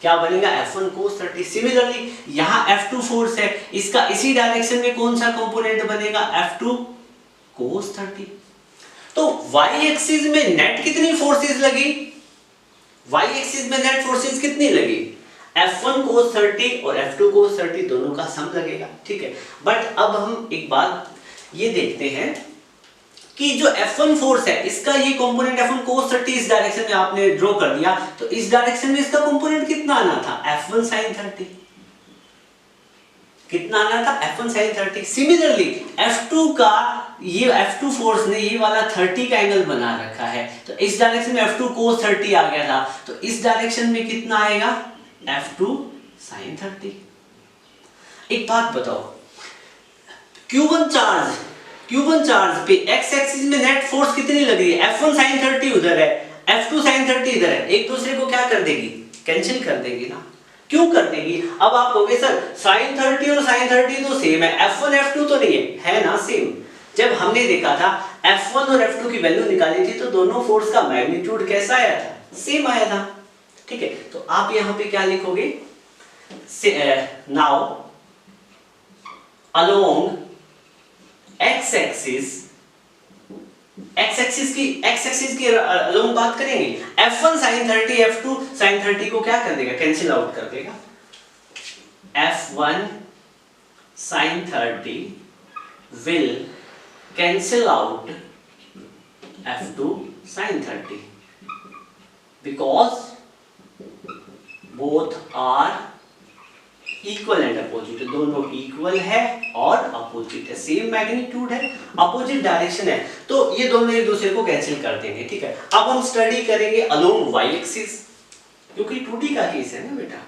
क्या बनेगा F1 cos 30। सिमिलरली यहाँ F2 फोर्स है, इसका इसी डायरेक्शन में कौन सा कंपोनेंट बनेगा, F2 cos 30। तो y एक्सिस में नेट कितनी फोर्सेस लगी, y एक्सिस में नेट फोर्सेस कितनी लगी, F1 cos 30 और F2 cos 30 दोनों का सम लगेगा, ठीक है। बट अब हम एक बात ये देखते हैं कि जो F1 फोर्स है इसका ये कंपोनेंट F1 cos 30 इस डायरेक्शन में आपने ड्रॉ कर दिया, तो इस डायरेक्शन में इसका कंपोनेंट कितना आना था, F1 sin 30, कितना आना था F1 sin 30। सिमिलरली F2 का ये F2 फोर्स ने ये वाला 30 का एंगल बना रखा है, तो इस डायरेक्शन में F2 cos 30 आ गया था, तो इस डायरेक्शन में कितना आएगा F2 sin 30। एक बात बताओ, Q1 चार्ज पे x एक्सिस में नेट फोर्स कितनी लग रही है, F1 sin 30 उधर है, F2 sin 30 इधर है, एक दूसरे को क्या कर देगी, कैंसिल कर देगी ना। क्यों कर देगी, अब आप कहोगे सर sin 30 और sin 30 तो सेम है, F1 F2 तो नहीं है ना सेम। जब हमने देखा था F1 और F2 की वैल्यू निकाली थी तो दोनों फोर्स का मैग्नीट्यूड कैसा आया था, सेम आया था, ठीक है। तो आप यहाँ पे क्या लिखोगे, नाउ अलोंग x एक्सिस की अलोंग बात करेंगे, F1 sin 30 F2 sin 30 को क्या कर देगा, कैंसिल आउट कर देगा। F1 sin 30 will cancel out F2 sin 30 because both are equal and opposite, दोनों इक्वल है और अपोजिट है, सेम मैग्नीट्यूड है, अपोजिट डायरेक्शन है, तो ये दोनों एक दूसरे को कैंसिल कर देंगे, ठीक है। अब हम स्टडी करेंगे अलोंग y एक्सिस, क्योंकि 2D का केस है ना बेटा,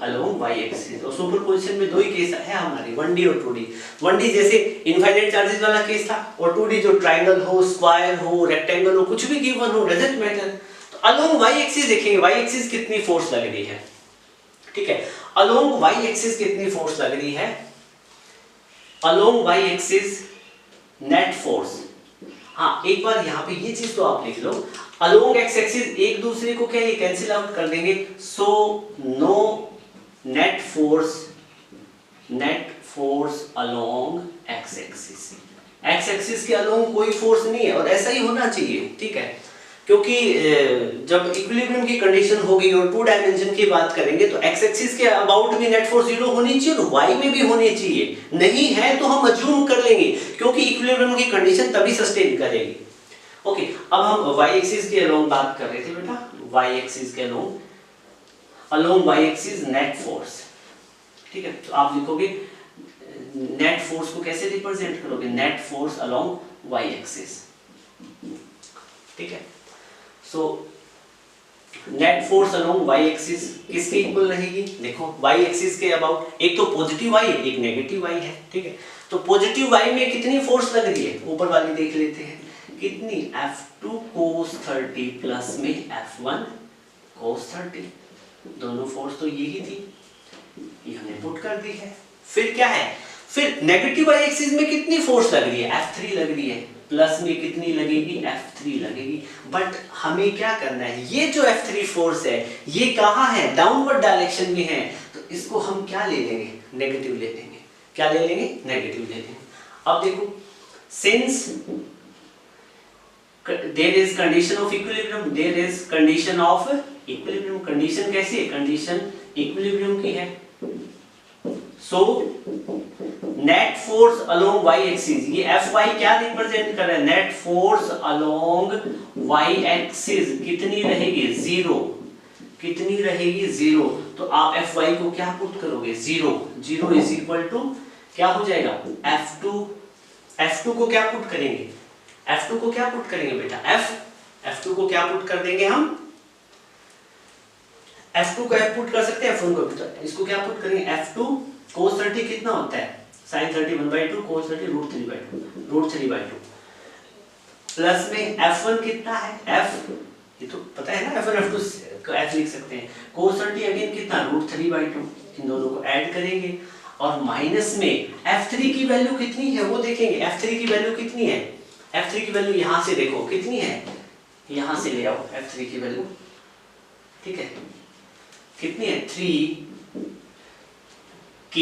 अलोंग y एक्सिस, और सुपरपोजिशन में दो ही केस है हमारे, 1D और 2D। 1D जैसे इनफाइनाइट चार्जेस वाला केस था, और 2D जो ट्रायंगल हो, स्क्वायर हो, रेक्टेंगल हो, कुछ भी गिवन हो, डजंट मैटर। तो अलोंग y एक्सिस देखेंगे, y एक्सिस कितनी फोर्स लग रही है, ठीक है। अलोंग y एक्सिस कितनी फोर्स लग रही है, along y axis net force. हाँ, एक बार यहाँ पे ये चीज तो आप लिख लो, अलोंग x एक्सिस एक दूसरे को क्या ये कैंसिल आउट कर देंगे, so no net force along x axis. x axis के अलोंग कोई फोर्स नहीं है, और ऐसा ही होना चाहिए, ठीक है, क्योंकि जब इक्विलिब्रियम की कंडीशन होगी और 2 डायमेंशन की बात करेंगे तो x एक्सिस के अबाउट भी नेट फोर्स 0 होनी चाहिए और y में भी होनी चाहिए, नहीं है तो हम अज्यूम कर लेंगे, क्योंकि इक्विलिब्रियम की कंडीशन तभी सस्टेन करेगी। ओके, अब हम y एक्सिस के अलोंग बात कर रहे थे बेटा, y एक्सिस के along y axis net force, ठीक है। तो आप लिखोगे नेट फोर्स को कैसे रिप्रेजेंट करोगे, net force along y axis, ठीक है। So net force along Y axis किसके इक्वल रहेगी? देखो वाई एक्सिस के अबाउट एक तो पॉजिटिव वाई है, एक नेगेटिव वाई है, ठीक है। तो पॉजिटिव वाई में कितनी फोर्स लग रही है? ऊपर वाली देख लेते हैं कितनी, F2 cos 30 प्लस में F1 cos 30, दोनों फोर्स तो यही थी, ये हमने पुट कर दी है। फिर क्या है, फिर नेगेटिव वाई एक्सिस में कितनी फोर्स लग रही है? F3 लग रही है, प्लस में कितनी लगेगी? F3 लगेगी। बट हमें क्या करना है, ये जो F3 फोर्स है ये कहाँ है? डाउनवर्ड डायरेक्शन में है, तो इसको हम क्या ले लेंगे? नेगेटिव ले लेंगे। क्या ले लेंगे? नेगेटिव ले लेंगे। अब देखो, since there is condition of equilibrium, there is condition of equilibrium, condition कैसी है? कंडीशन इक्विलिब्रियम की है। So net force along Y axis, ये एफ वाई क्या रिप्रेजेंट कर रहा है? Net force along Y axis कितनी रहेगी? 0। कितनी रहेगी? 0। तो आप एफ वाई को क्या पुट करोगे? 0। 0 इज इक्वल टू क्या हो जाएगा? F2 को क्या पुट करेंगे? F2 को क्या पुट करेंगे बेटा? F2 को क्या पुट कर देंगे हम? F2 को F पुट कर सकते हैं, F1 को इसको क्या पुट करेंगे? F2 cos 30 कितना होता है? sin 30 1/2 cos 30 √3/2 प्लस में F1 कितना है? F ये तो पता है ना, F1 F2 को F लिख सकते हैं। cos 30 अगेन कितना? √3/2, इन दोनों को ऐड करेंगे और माइनस में F3 की वैल्यू कितनी है वो देखेंगे। F3 की वैल्यू कितनी है? F3 की वैल्यू यहां से देखो कितनी है, यहां से ले आओ F3 की वैल्यू, ठीक है, कितनी है? 3 K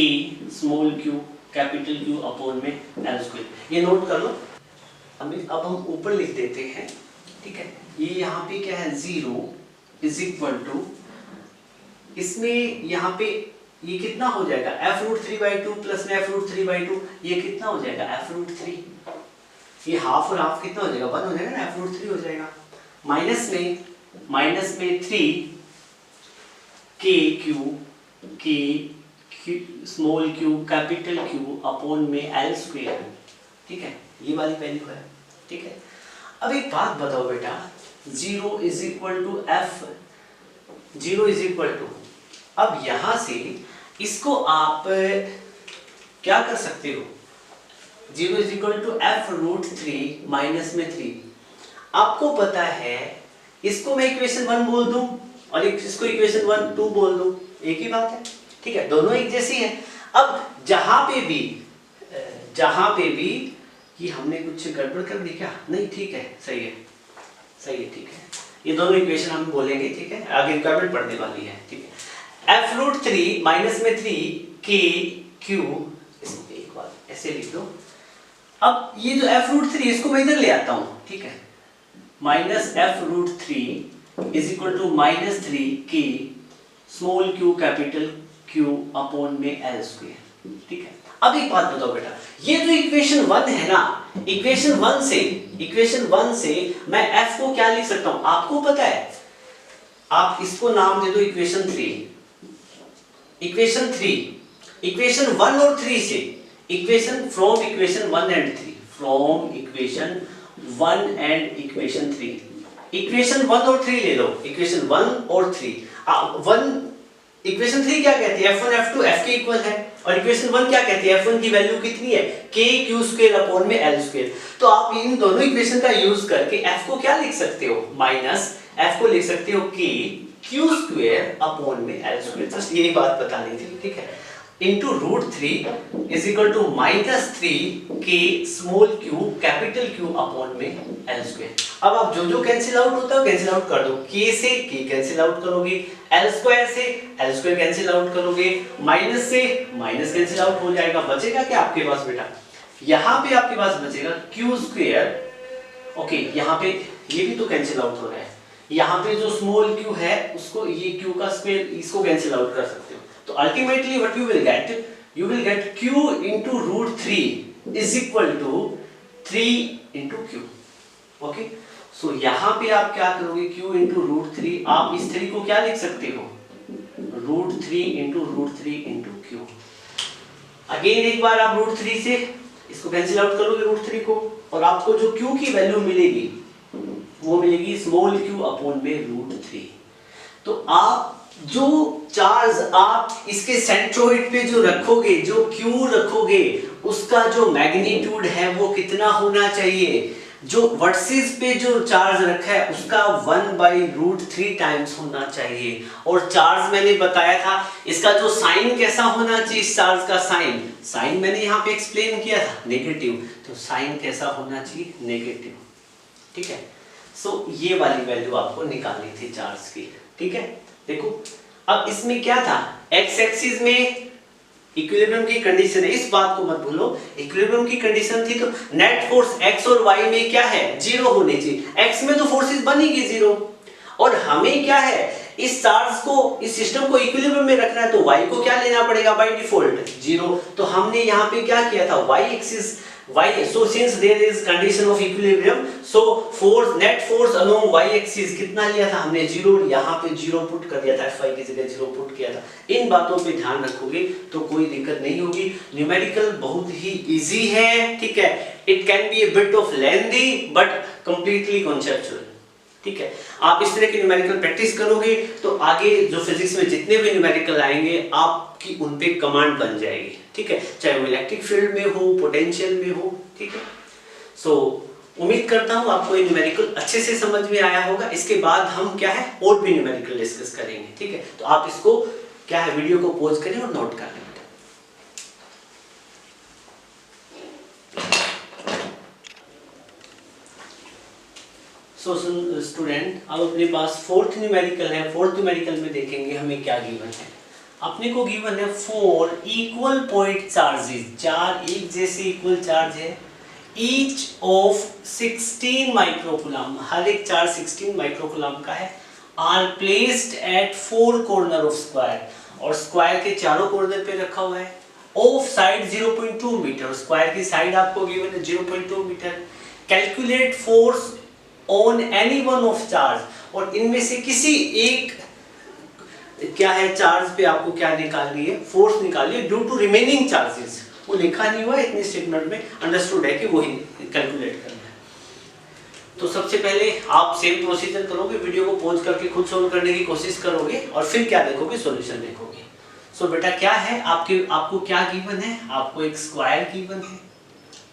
small q capital Q upon में L²। ये नोट कर लो। अब हम ऊपर लिख देते हैं, ठीक है। ये यहाँ पे क्या है? 0 इज इक्वल टू, इसमें यहाँ पे ये कितना हो जाएगा? F√3/2 प्लस में F√3/2, ये कितना हो जाएगा? F√3। ये हाफ और हाफ कितना हो जाएगा? 1 हो जाएगा ना, F√3 हो जाएगा। माइनस में 3 K small q capital Q upon में L², ठीक है, ये वाली वैल्यू है, ठीक है। अब एक बात बताओ बेटा, 0 is equal to F, 0 is equal to, अब यहां से इसको आप क्या कर सकते हो? 0 is equal to F√3 minus में 3, आपको पता है इसको मैं इक्वेशन 1 बोल दूं और इसको इक्वेशन 1 2 बोल दूं, एक ही बात है, ठीक है, दोनों एक जैसी है। अब जहां पे भी ये हमने कुछ गड़बड़ कर दी क्या? नहीं, ठीक है, सही है, ठीक है, ये दोनों इक्वेशन हम बोलेंगे, ठीक है, आगे रिक्वायरमेंट पढ़ने वाली है, ठीक है। F√3 माइनस में 3 K Q, इसको एक बार ऐसे लिख दो। अब ये जो F√3 इसको मैं इधर ले आता हूं, ठीक है, minus F√3 is equal to minus 3 K small q capital Q upon में L², ठीक है। अब एक बात बताओ बेटा, ये जो इक्वेशन 1 है ना, इक्वेशन 1 से मैं F को क्या लिख सकता हूं? आपको पता है, आप इसको नाम दे दो इक्वेशन 3। इक्वेशन 1 और 3 से, from equation 1 and 3, from equation 1 and equation 3, equation 1 और 3 ले लो, इक्वेशन 1 और 3। इक्वेशन 3 क्या कहती है? F1 F2 F के इक्वल है, और इक्वेशन 1 क्या कहती है? F1 की वैल्यू कितनी है? K Q² अपॉन में L²। तो आप इन दोनों इक्वेशन का यूज करके F को क्या लिख सकते हो? माइनस F को लिख सकते हो K Q² अपॉन में L²। जस्ट यही बात बतानी थी, ठीक है, into √3 is equal to minus 3 K small q capital Q upon में L²। अब आप जो कैंसिल आउट होता है कैंसिल आउट कर दो, K से K कैंसिल आउट करोगे, L² से L² कैंसिल आउट करोगे, माइनस से माइनस कैंसिल आउट हो जाएगा, बचेगा क्या आपके पास बेटा? यहाँ पे आपके पास बचेगा Q²। ओके, यहाँ पे ये भी तो कैंसिल आउट हो रहा है, यहाँ पे जो स्मॉल q है उसको ये q का स्क्वायर इसको कैंसिल आउट कर सकते हो। तो ultimately what you will get q into √3 is equal to 3 into q। Okay, so यहाँ पे आप क्या करोगे? q into √3, आप इस 3 को क्या लिख सकते हो? √3 into q। अगेन एक बार आप √3 से इसको कैंसिल आउट करोगे √3 को, और आपको जो q की वैल्यू मिलेगी वो मिलेगी स्मॉल q अपॉन में √3। तो आप जो चार्ज आप इसके सेंट्रोइड पे जो रखोगे, जो Q रखोगे, उसका जो मैग्नीट्यूड है वो कितना होना चाहिए? जो वर्सेस पे जो चार्ज रखा है उसका 1/√3 टाइम्स होना चाहिए। और चार्ज मैंने बताया था इसका जो साइन कैसा होना चाहिए, इस चार्ज का साइन मैंने यहाँ पे एक्सप्लेन किया था, नेगेटिव। तो साइन कैसा होना चाहिए? नेगेटिव। ठीक है, सो ये वाली वैल्यू आपको निकालनी थी चार्ज की। ठीक है, देखो अब इसमें क्या था, एक्स एक्सिस में इक्विलिब्रियम की कंडीशन है, इस बात को मत भूलो। इक्विलिब्रियम की कंडीशन थी तो नेट फोर्स एक्स और वाई में क्या है? जीरो होनी चाहिए। एक्स में तो फोर्सेस बनेगी जीरो, और हमें क्या है, इस चार्ज को, इस सिस्टम को इक्विलिब्रियम में रखना है, तो वाई को क्या लेना पड़ेगा? By default zero. तो हमने यहाँ पे क्या किया था, Y axis, so since there is condition of equilibrium, so force, net force along y axis कितना लिया था हमने? जीरो। यहाँ पे जीरो पुट कर दिया था, Fy की जगह जीरो पुट किया था। इन बातों पे ध्यान रखोगे तो कोई दिक्कत नहीं होगी। न्यूमेरिकल बहुत ही इजी है। ठीक है, it can be a bit of lengthy but completely conceptual। ठीक है, आप इस तरह की न्यूमेरिकल प्रैक्टिस करोगे तो आगे जो फिजिक्स में जितने भी न्यूमेरिकल आएंगे आपकी उन पे कमांड बन जाएगी। ठीक है, चाहे वो इलेक्ट्रिक फील्ड में हो, पोटेंशियल में हो। ठीक है, सो उम्मीद करता हूँ आपको ये न्यूमेरिकल अच्छे से समझ में आया होगा। इसके बाद हम क्या है, और भी न्यूमेरिकल डिस्कस करेंगे। ठीक है, तो आप इसको क्या है, वीडियो को पॉज करें और नोट कर लें। सो स्टूडेंट, अब अपने पास फोर्थ न्यूमेरिकल है। फोर्थ न्यूमेरिकल में देखेंगे हमें क्या गिवन है। अपने को गिवन है 4 इक्वल पॉइंट चार्जेस, 4 एक जैसे इक्वल चार्ज है, ईच ऑफ 16 माइक्रोकूलम, हर एक चार्ज 16 माइक्रोकूलम का है, are placed at 4 corner of square, और स्क्वायर के चारों कॉर्नर पे रखा हुआ है, ऑफ साइड 0.2 मीटर, स्क्वायर की साइड आपको गिवन है 0.2 metre. Calculate force on any one of charge, और इनमें से किसी एक क्या है चार्ज पे आपको क्या निकालनी है, फोर्स निकालिए ड्यू टू रिमेनिंग चार्जेस। वो लिखा नहीं हुआ है इतने स्टेटमेंट में, अंडरस्टूड है कि वही कैलकुलेट करना है। तो सबसे पहले आप सेम प्रोसीजर करोगे, वीडियो को पॉज करके खुद सोल्व करने की कोशिश करोगे, और फिर क्या देखोगे, सॉल्यूशन देखोगे। सो बेटा क्या है, आपको क्या गिवन है, आपको एक स्क्वायर गिवन है।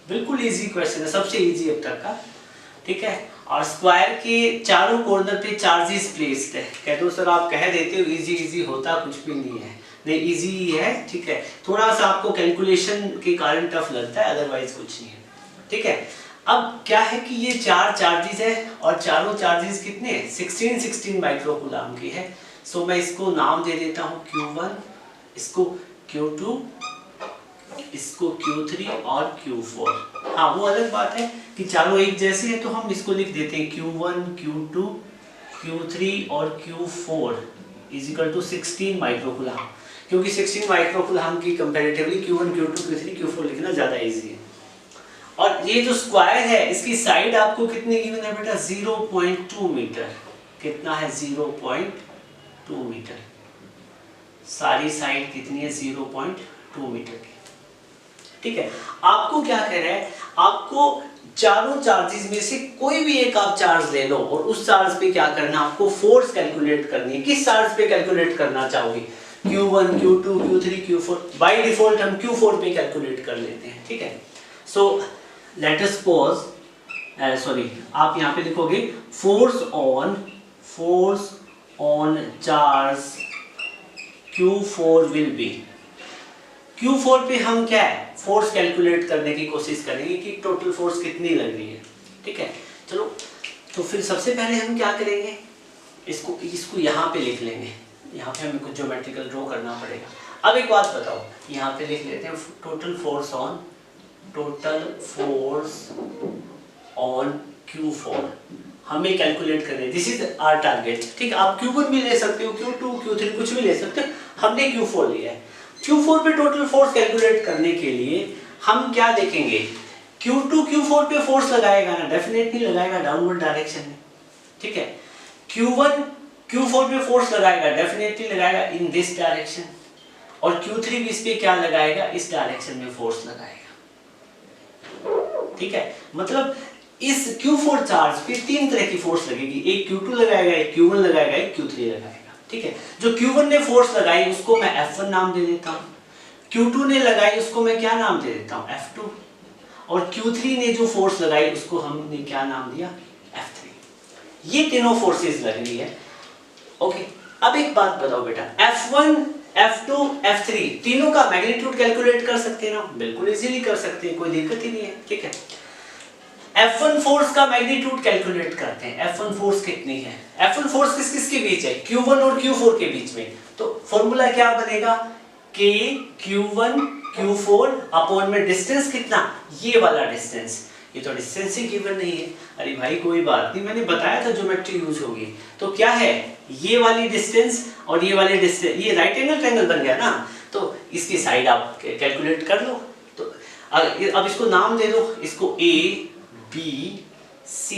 बिल्कुल इजी क्वेश्चन है, सबसे इजी अब तक का। ठीक है, और स्क्वायर के चारों कॉर्नर पे चार्जेस प्लेस्ड है। कहते हो सर आप कह देते हो इजी इजी, होता कुछ भी नहीं है। नहीं, इजी ही है। ठीक है, थोड़ा सा आपको कैलकुलेशन के कारण टफ लगता है, अदरवाइज कुछ नहीं है। ठीक है, अब क्या है कि ये 4 चार्जेस है, और चारों चार्जेस कितने हैं, 16 माइक्रोकूलम की है। सो मैं इसको नाम दे देता हूँ Q1, इसको Q2, इसको Q3 और Q4। हाँ, वो अलग बात है कि चारों एक जैसे हैं, तो हम इसको लिख देते हैं Q1, Q2, Q3 और Q4 is equal to 16 microcoulomb, क्योंकि 16 माइक्रोकूलम की comparatively Q1, Q2, Q3, Q4 लिखना ज़्यादा इजी है। और ये जो स्क्वायर है इसकी साइड आपको कितनी गिवन है बेटा, 0.2 मीटर। कितना है, 0.2 मीटर। सारी साइड कितनी है, 0.2 मीटर की। ठीक है, आपको क्या कह रहा है, आपको चारों चार्जेस में से कोई भी एक आप चार्ज ले लो, और उस चार्ज पे क्या करना, आपको फोर्स कैलकुलेट करनी है। किस चार्ज पे कैलकुलेट करना चाहोगे, Q1, Q2, Q3, Q4। By default हम Q4 पे कैलकुलेट कर लेते हैं। ठीक है, so let us pause, sorry आप यहाँ पे लिखोगे force on charge Q4 will be. Q4 पे हम क्या है, फोर्स कैलकुलेट करने की कोशिश करेंगे कि टोटल फोर्स कितनी लग रही है। ठीक है, चलो तो फिर सबसे पहले हम क्या करेंगे, इसको यहाँ पे लिख लेंगे। यहाँ पे हमें कुछ ज्योमेट्रिकल ड्रॉ करना पड़ेगा। अब एक बात बताओ, यहाँ पे लिख लेते हैं टोटल फोर्स ऑन Q4 हमें कैलकुलेट करना है। This is our target. ठीक है, आप Q1 भी ले सकते हो, Q2, Q3 कुछ भी ले सकते हो, हमने Q4 लिया है। Q4 पे टोटल फोर्स कैलकुलेट करने के लिए हम क्या देखेंगे, Q2 Q4 पे फोर्स लगाएगा ना, डेफिनेटली लगाएगा डाउनवर्ड डायरेक्शन में। ठीक है, Q1 Q4 पे फोर्स लगाएगा, डेफिनेटली लगाएगा इन दिस डायरेक्शन, और Q3 भी इस पे क्या लगाएगा, इस डायरेक्शन में फोर्स लगाएगा। ठीक है, मतलब इस Q4 चार्ज पे 3 तरह की फोर्स लगेगी, एक Q2 लगाएगा, एक Q1 लगाएगा, एक Q3 लगाएगा। ठीक है। जो Q1 ने फोर्स लगाई उसको मैं F1 नाम दे देता हूँ, Q2 ने लगाई उसको मैं क्या नाम दे देता हूँ, F2, और Q3 ने जो फोर्स लगाई उसको हमने क्या नाम दिया, F3। ये तीनों फोर्सेस लग रही है। ओके, अब एक बात बताओ बेटा, F1, F2, F3 तीनों का मैग्नीट्यूड कैलकुलेट कर सकते हैं ना? बिल्कुल इजीली कर सकते हैं, कोई दिक्कत ही नहीं है। ठीक है, F1 फोर्स का मैग्नीट्यूड कैलकुलेट करते हैं। F1 फोर्स कितनी है? F1 फोर्स किस किस के बीच है? Q1 और Q4 के बीच में। तो फॉर्मूला क्या बनेगा, K Q1 Q4 अपॉन में डिस्टेंस कितना, ये वाला डिस्टेंस। ये तो डिस्टेंस ही गिवन नहीं है। अरे भाई कोई बात नहीं, मैंने बताया था ज्योमेट्री यूज होगी। तो क्या है, ये वाली डिस्टेंस और ये वाली डिस्टेंस, ये राइट एंगल ट्रायंगल बन गया ना, तो इसकी साइड आप कैलकुलेट कर लो। तो अब इसको नाम दे दो, इसको A B C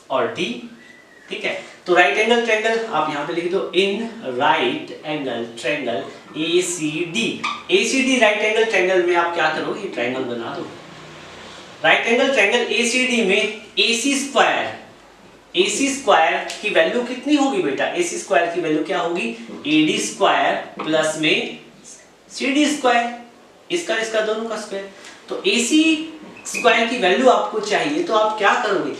और D। ठीक है, तो राइट एंगल ट्रायंगल आप यहाँ पे लिख दो, in right angle triangle ACD। ACD right angle triangle में आप क्या करो, ये ट्रायंगल बना दो। राइट एंगल ट्रायंगल ACD में AC स्क्वायर की वैल्यू कितनी होगी बेटा, AC स्क्वायर की वैल्यू क्या होगी, AD स्क्वायर प्लस में CD स्क्वायर, इसका दोनों का स्क्वायर। तो AC स्क्वायर की वैल्यू आपको चाहिए, तो आप क्या करोगे,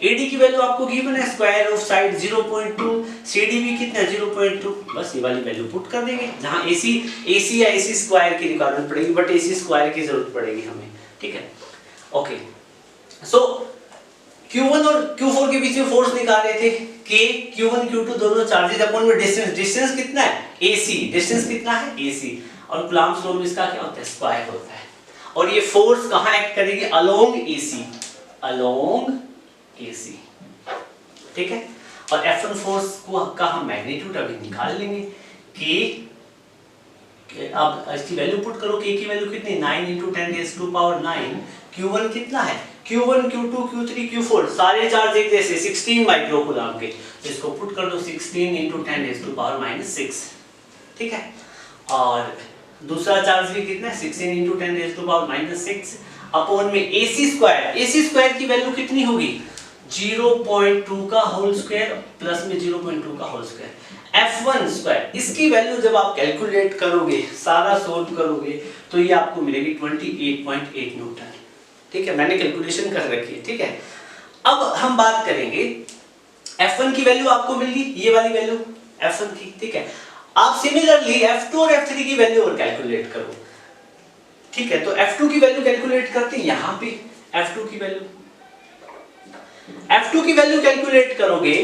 AD की वैल्यू आपको गिवन है, स्क्वायर ऑफ साइड 0.2, CD भी कितना 0.2, बस ये वाली वैल्यू पुट कर देंगे। जहां AC या AC स्क्वायर की रिक्वायरमेंट पड़ेगी, बट AC स्क्वायर की जरूरत पड़ेगी हमें। ठीक है, ओके। सो Q1 और Q4 के बीच में फोर्स निकाल रहे थे, K Q1 Q2 दोनों चार्जेस अपॉन में डिस्टेंस कितना है, AC, डिस्टेंस कितना है, AC, और कूलम्ब्स लॉ में इसका क्या होता है, स्क्वायर होता है। और ये फोर्स कहां एक्ट करेगी, अलोंग AC। ठीक है, और F1 फोर्स का हम मैग्नीट्यूड अभी निकाल लेंगे। K अब इसकी वैल्यू पुट करो, K की वैल्यू कितनी, 9 × 10⁻⁹ Q1 कितना है, Q1 Q2 Q3 Q4 सारे चार्ज एक जैसे 16 माइक्रो कूलम के, इसको पुट कर दो 16 × 10⁻⁶। ठीक है, और दूसरा चार्ज भी कितना है, 16 × 10⁻⁶ अपॉन में AC स्क्वायर की वैल्यू कितनी होगी, 0.2 का होल स्क्वायर प्लस में 0.2 का होल स्क्वायर। F1 स्क्वायर, इसकी वैल्यू जब आप कैलकुलेट करोगे, सारा सोल्व करोगे, तो ये आपको मिलेगी 28.8 न्यूटन। ठीक है, मैंने कैलकुलेशन कर रखी है। ठीक है, अब हम बात करेंगे, F1 की वैल्यू आपको मिल गई, ये वाली वैल्यू F1 की। ठीक है, आप सिमिलरली F2 और F3 की वैल्यू और कैलकुलेट करो। ठीक है, तो F2 की वैल्यू कैलकुलेट करते हैं, यहां पे F2 की वैल्यू कैलकुलेट करोगे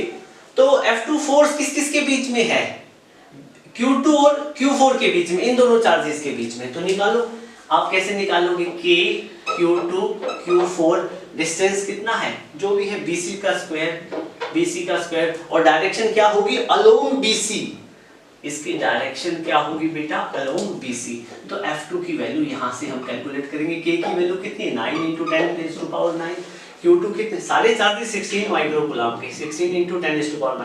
तो F2 फोर्स किस किस के बीच में है, Q2 और Q4 के बीच में, इन दोनों चार्जेस के बीच में। तो निकालो, आप कैसे निकालोगे, K Q2 Q4 डिस्टेंस कितना है, जो भी है BC का स्क्वायर, और डायरेक्शन क्या होगी, अलोंग BC। इसकी डायरेक्शन क्या होगी बेटा, अलोंग BC। तो F2 की वैल्यू यहां से हम कैलकुलेट करेंगे। K की वैल्यू कितनी है, 9 × 10⁻⁹ Q2 कितने, सारे चार्जेस 16 माइक्रो कूलम के, 16 × 10⁻⁶, 16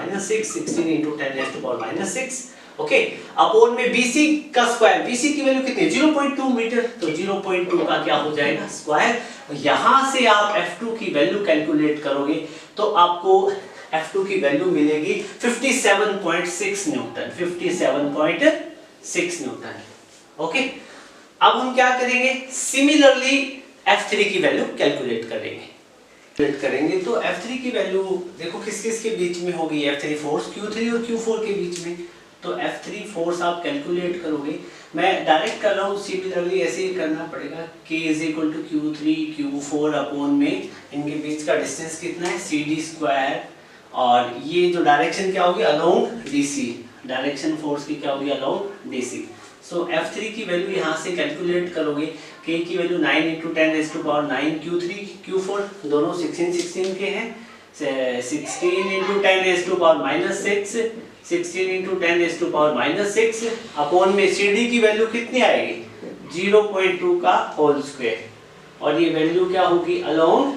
× 10⁻⁶। ओके, अपॉन में BC का स्क्वायर, BC की वैल्यू कितनी है, 0.2 मीटर, तो 0.2 का क्या हो जाएगा, स्क्वायर। यहां से आप F2 की वैल्यू कैलकुलेट करोगे तो आपको F2 की वैल्यू मिलेगी 57.6 न्यूटन, 57.6 न्यूटन। ओके, अब हम क्या करेंगे, सिमिलरली F3 की वैल्यू कैलकुलेट करेंगे। तो F3 की वैल्यू देखो किस किस के बीच में होगी, F3 फोर्स Q3 और Q4 के बीच में। तो F3 फोर्स आप कैलकुलेट करोगे, मैं डायरेक्ट कर रहा हूँ, सिमिलरली ऐसे ही करना पड़ेगा। K = Q3 Q4 अपॉन में इनके बीच का डिस्टेंस कितना है, CD स्क्वायर, और ये जो डायरेक्शन क्या होगी, अलोंग DC, डायरेक्शन फोर्स की क्या होगी, अलोंग DC। सो F3 की वैल्यू यहाँ से कैलकुलेट करोगे, K की वैल्यू 9 × 10⁻⁹, Q3 Q4 दोनों 16 के हैं, 16 × 10⁻⁻⁶, 16 × 10⁻⁻⁶, अपॉन में CD की वैल्यू कितनी आएगी, 0.2 का होल स्क्वायर, और ये वैल्यू क्या होगी, अलोंग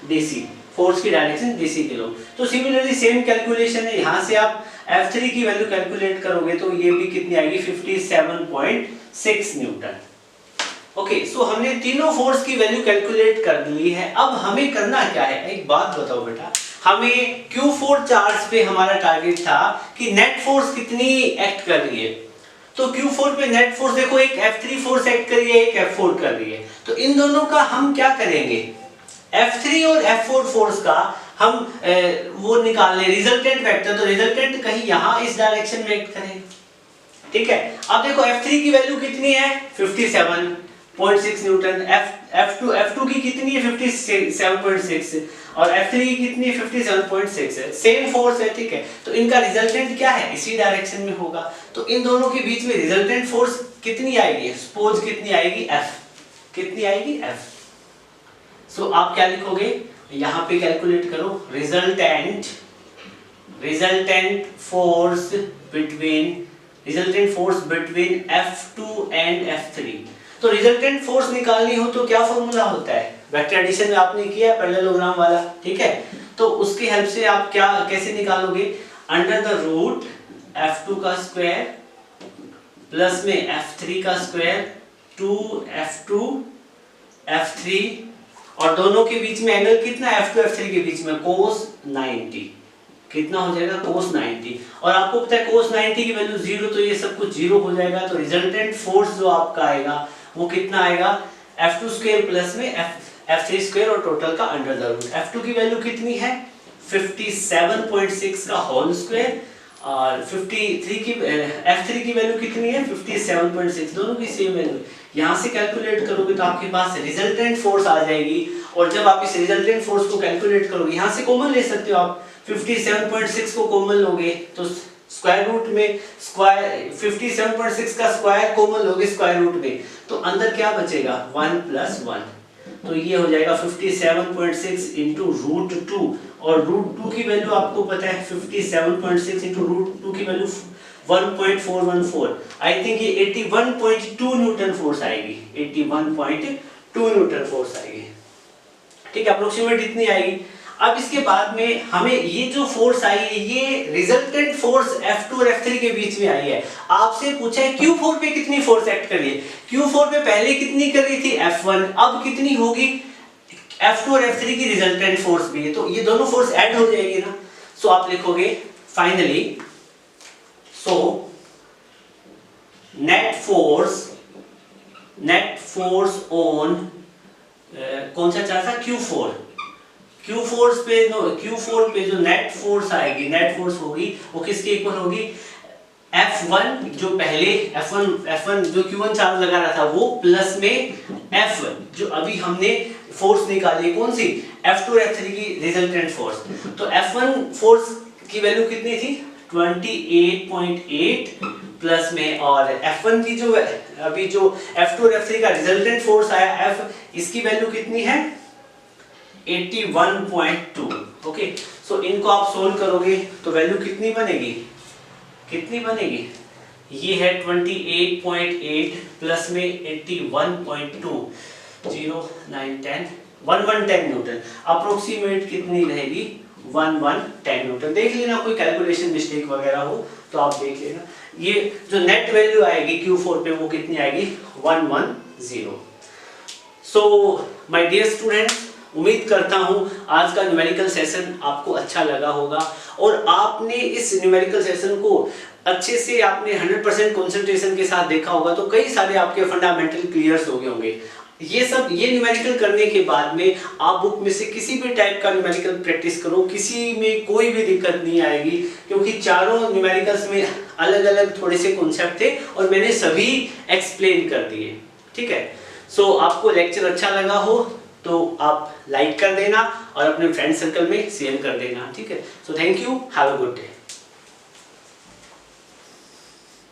DC, फोर्स की डायरेक्शन DC के लोग। तो सिमिलरली सेम कैलकुलेशन है, यहाँ से आप F3 की वैल्यू कैलकुलेट करोगे तो ये भी कितनी आएगी, 57.6 न्यूटन। ओके, सो हमने तीनों फोर्स की वैल्यू कैलकुलेट कर ली है। अब हमें करना क्या है, एक बात बताओ बेटा, हमें Q4 चार्ज पे हमारा टारगेट था कि नेट फोर्स कितनी एक्ट कर रही है। तो Q4 पे नेट फोर्स देखो, एक F3 फोर्स एक्ट कर रही है, एक F4 कर रही है। तो इन दोनों का हम क्या करेंगे, F3 और F4 फोर्स का हम वो निकाल लें रिजल्टेंट वेक्टर। तो रिजल्टेंट कहीं यहाँ इस डायरेक्शन में एक्ट करेगा, ठीक है। अब देखो F3 की वैल्यू कितनी है 57.6 न्यूटन, F2 की कितनी है 57.6 और F3 की कितनी है 57.6 है, सेम फोर्स है, ठीक है। तो इनका रिजल्टेंट क्या है, इसी डायरेक्शन में होगा। तो इन दोनों के बीच में रिजल्टेंट फोर्स कितनी आएगी, सपोज कितनी आएगी F, कितनी आएगी F। सो आप क्या लिखोगे, यहाँ पे कैलकुलेट करो resultant force between F2 and F3। तो रिजल्टेंट फोर्स निकालनी हो तो क्या फॉर्मूला होता है, वेक्टर एडिशन में आपने किया है पैरेललोग्राम वाला, ठीक है। तो उसकी हेल्प से आप क्या कैसे निकालोगे, अंडर द रूट F2 का स्क्वायर प्लस में F3 का स्क्वायर 2F2 F3 और दोनों के बीच में एंगल कितना है F2 F3 के बीच में cos 90, कितना हो जाएगा cos 90। और आपको पता है cos 90 की वैल्यू 0, तो ये सब कुछ 0 हो जाएगा। तो रिजल्टेंट फोर्स जो आपका आएगा वो कितना आएगा F2 स्क्वायर प्लस में F3 स्क्वायर और टोटल का अंडर द रूट। F2 की वैल्यू कितनी है 57.6 का होल स्क्वायर और 53 की F3 की वैल्यू कितनी है 57.6, दोनों की सेम वैल्यू। यहाँ से कैलकुलेट करोगे तो आपके पास रिजल्टेंट फोर्स आ जाएगी। और जब आप इस रिजल्टेंट फोर्स को कैलकुलेट करोगे, यहाँ से कॉमन ले सकते हो आप, 57.6 को कॉमन लोगे तो स्क्वायर रूट में 57.6 का स्क्वायर कॉमन लोगे स्क्वायर रूट में, तो अंदर क्या बचेगा 1 + 1, तो ये हो जाएगा 57.6 इंटू √2 और √2 की वैल्यू आपको पता है 57.6 इंटू √2 की वैल्यू 1.414। आई थिंक ये 81.2 न्यूटन फोर्स आएगी, 81.2 न्यूटन फोर्स आएगी, ठीक है, अप्रोक्सीमेट इतनी आएगी। अब इसके बाद में हमें ये जो फोर्स आई है ये रिजल्टेंट फोर्स F2 और F3 के बीच में आई है। आपसे पूछा है Q4 पे कितनी फोर्स एक्ट कर रही है, Q4 पे पहले कितनी कर रही थी F1, अब कितनी होगी F2 और F3 की रिजल्टेंट फोर्स भी है, तो ये दोनों फोर्स ऐड हो जाएगी ना। सो आप लिखोगे finally, so net force on कौन सा चार्ज था Q4 पे जो नेट फोर्स आएगी, नेट फोर्स होगी वो किसके इक्वल होगी, F1 जो पहले F1 जो Q1 चार्ज लगा रहा था वो प्लस में F जो अभी हमने फोर्स निकाली कौन सी F2 और F3 की रिजल्टेंट फोर्स। तो F1 फोर्स की वैल्यू कितनी थी 28.8 प्लस में, और F1 की जो अभी जो F2 और F3 का रिजल्टेंट फोर्स आया F, इसकी वैल्यू कितनी है 81.2। ओके, सो इनको आप सोल्व करोगे तो वैल्यू कितनी बनेगी, ये है 28.8 प्लस में 81.2, 0 9 10 1110 न्यूटन, अप्रोक्सीमेट कितनी रहेगी 1110 न्यूटन। देख लेना कोई कैलकुलेशन मिस्टेक वगैरह हो तो आप देख लेना। ये जो नेट वैल्यू आएगी Q4 पे वो कितनी आएगी 110। सो माय डियर स्टूडेंट्स, उम्मीद करता हूँ आज का न्यूमेरिकल सेशन आपको अच्छा लगा होगा और आपने इस न्यूमेरिकल सेशन को अच्छे से आपने 100% कंसंट्रेशन के साथ देखा होगा, तो कई सारे आपके फंडामेंटल क्लियर्स हो गए होंगे। ये न्यूमेरिकल करने के बाद में आप बुक में से किसी भी टाइप का न्यूमेरिकल प्रैक्टिस करो, किसी में कोई भी दिक्कत नहीं आएगी, क्योंकि चारों न्यूमेरिकल्स में अलग अलग थोड़े से कॉन्सेप्ट थे और मैंने सभी एक्सप्लेन कर दिए, ठीक है। सो आपको लेक्चर अच्छा लगा हो तो आप लाइक कर देना और अपने फ्रेंड सर्कल में शेयर कर देना, ठीक है। So thank you, have a good day.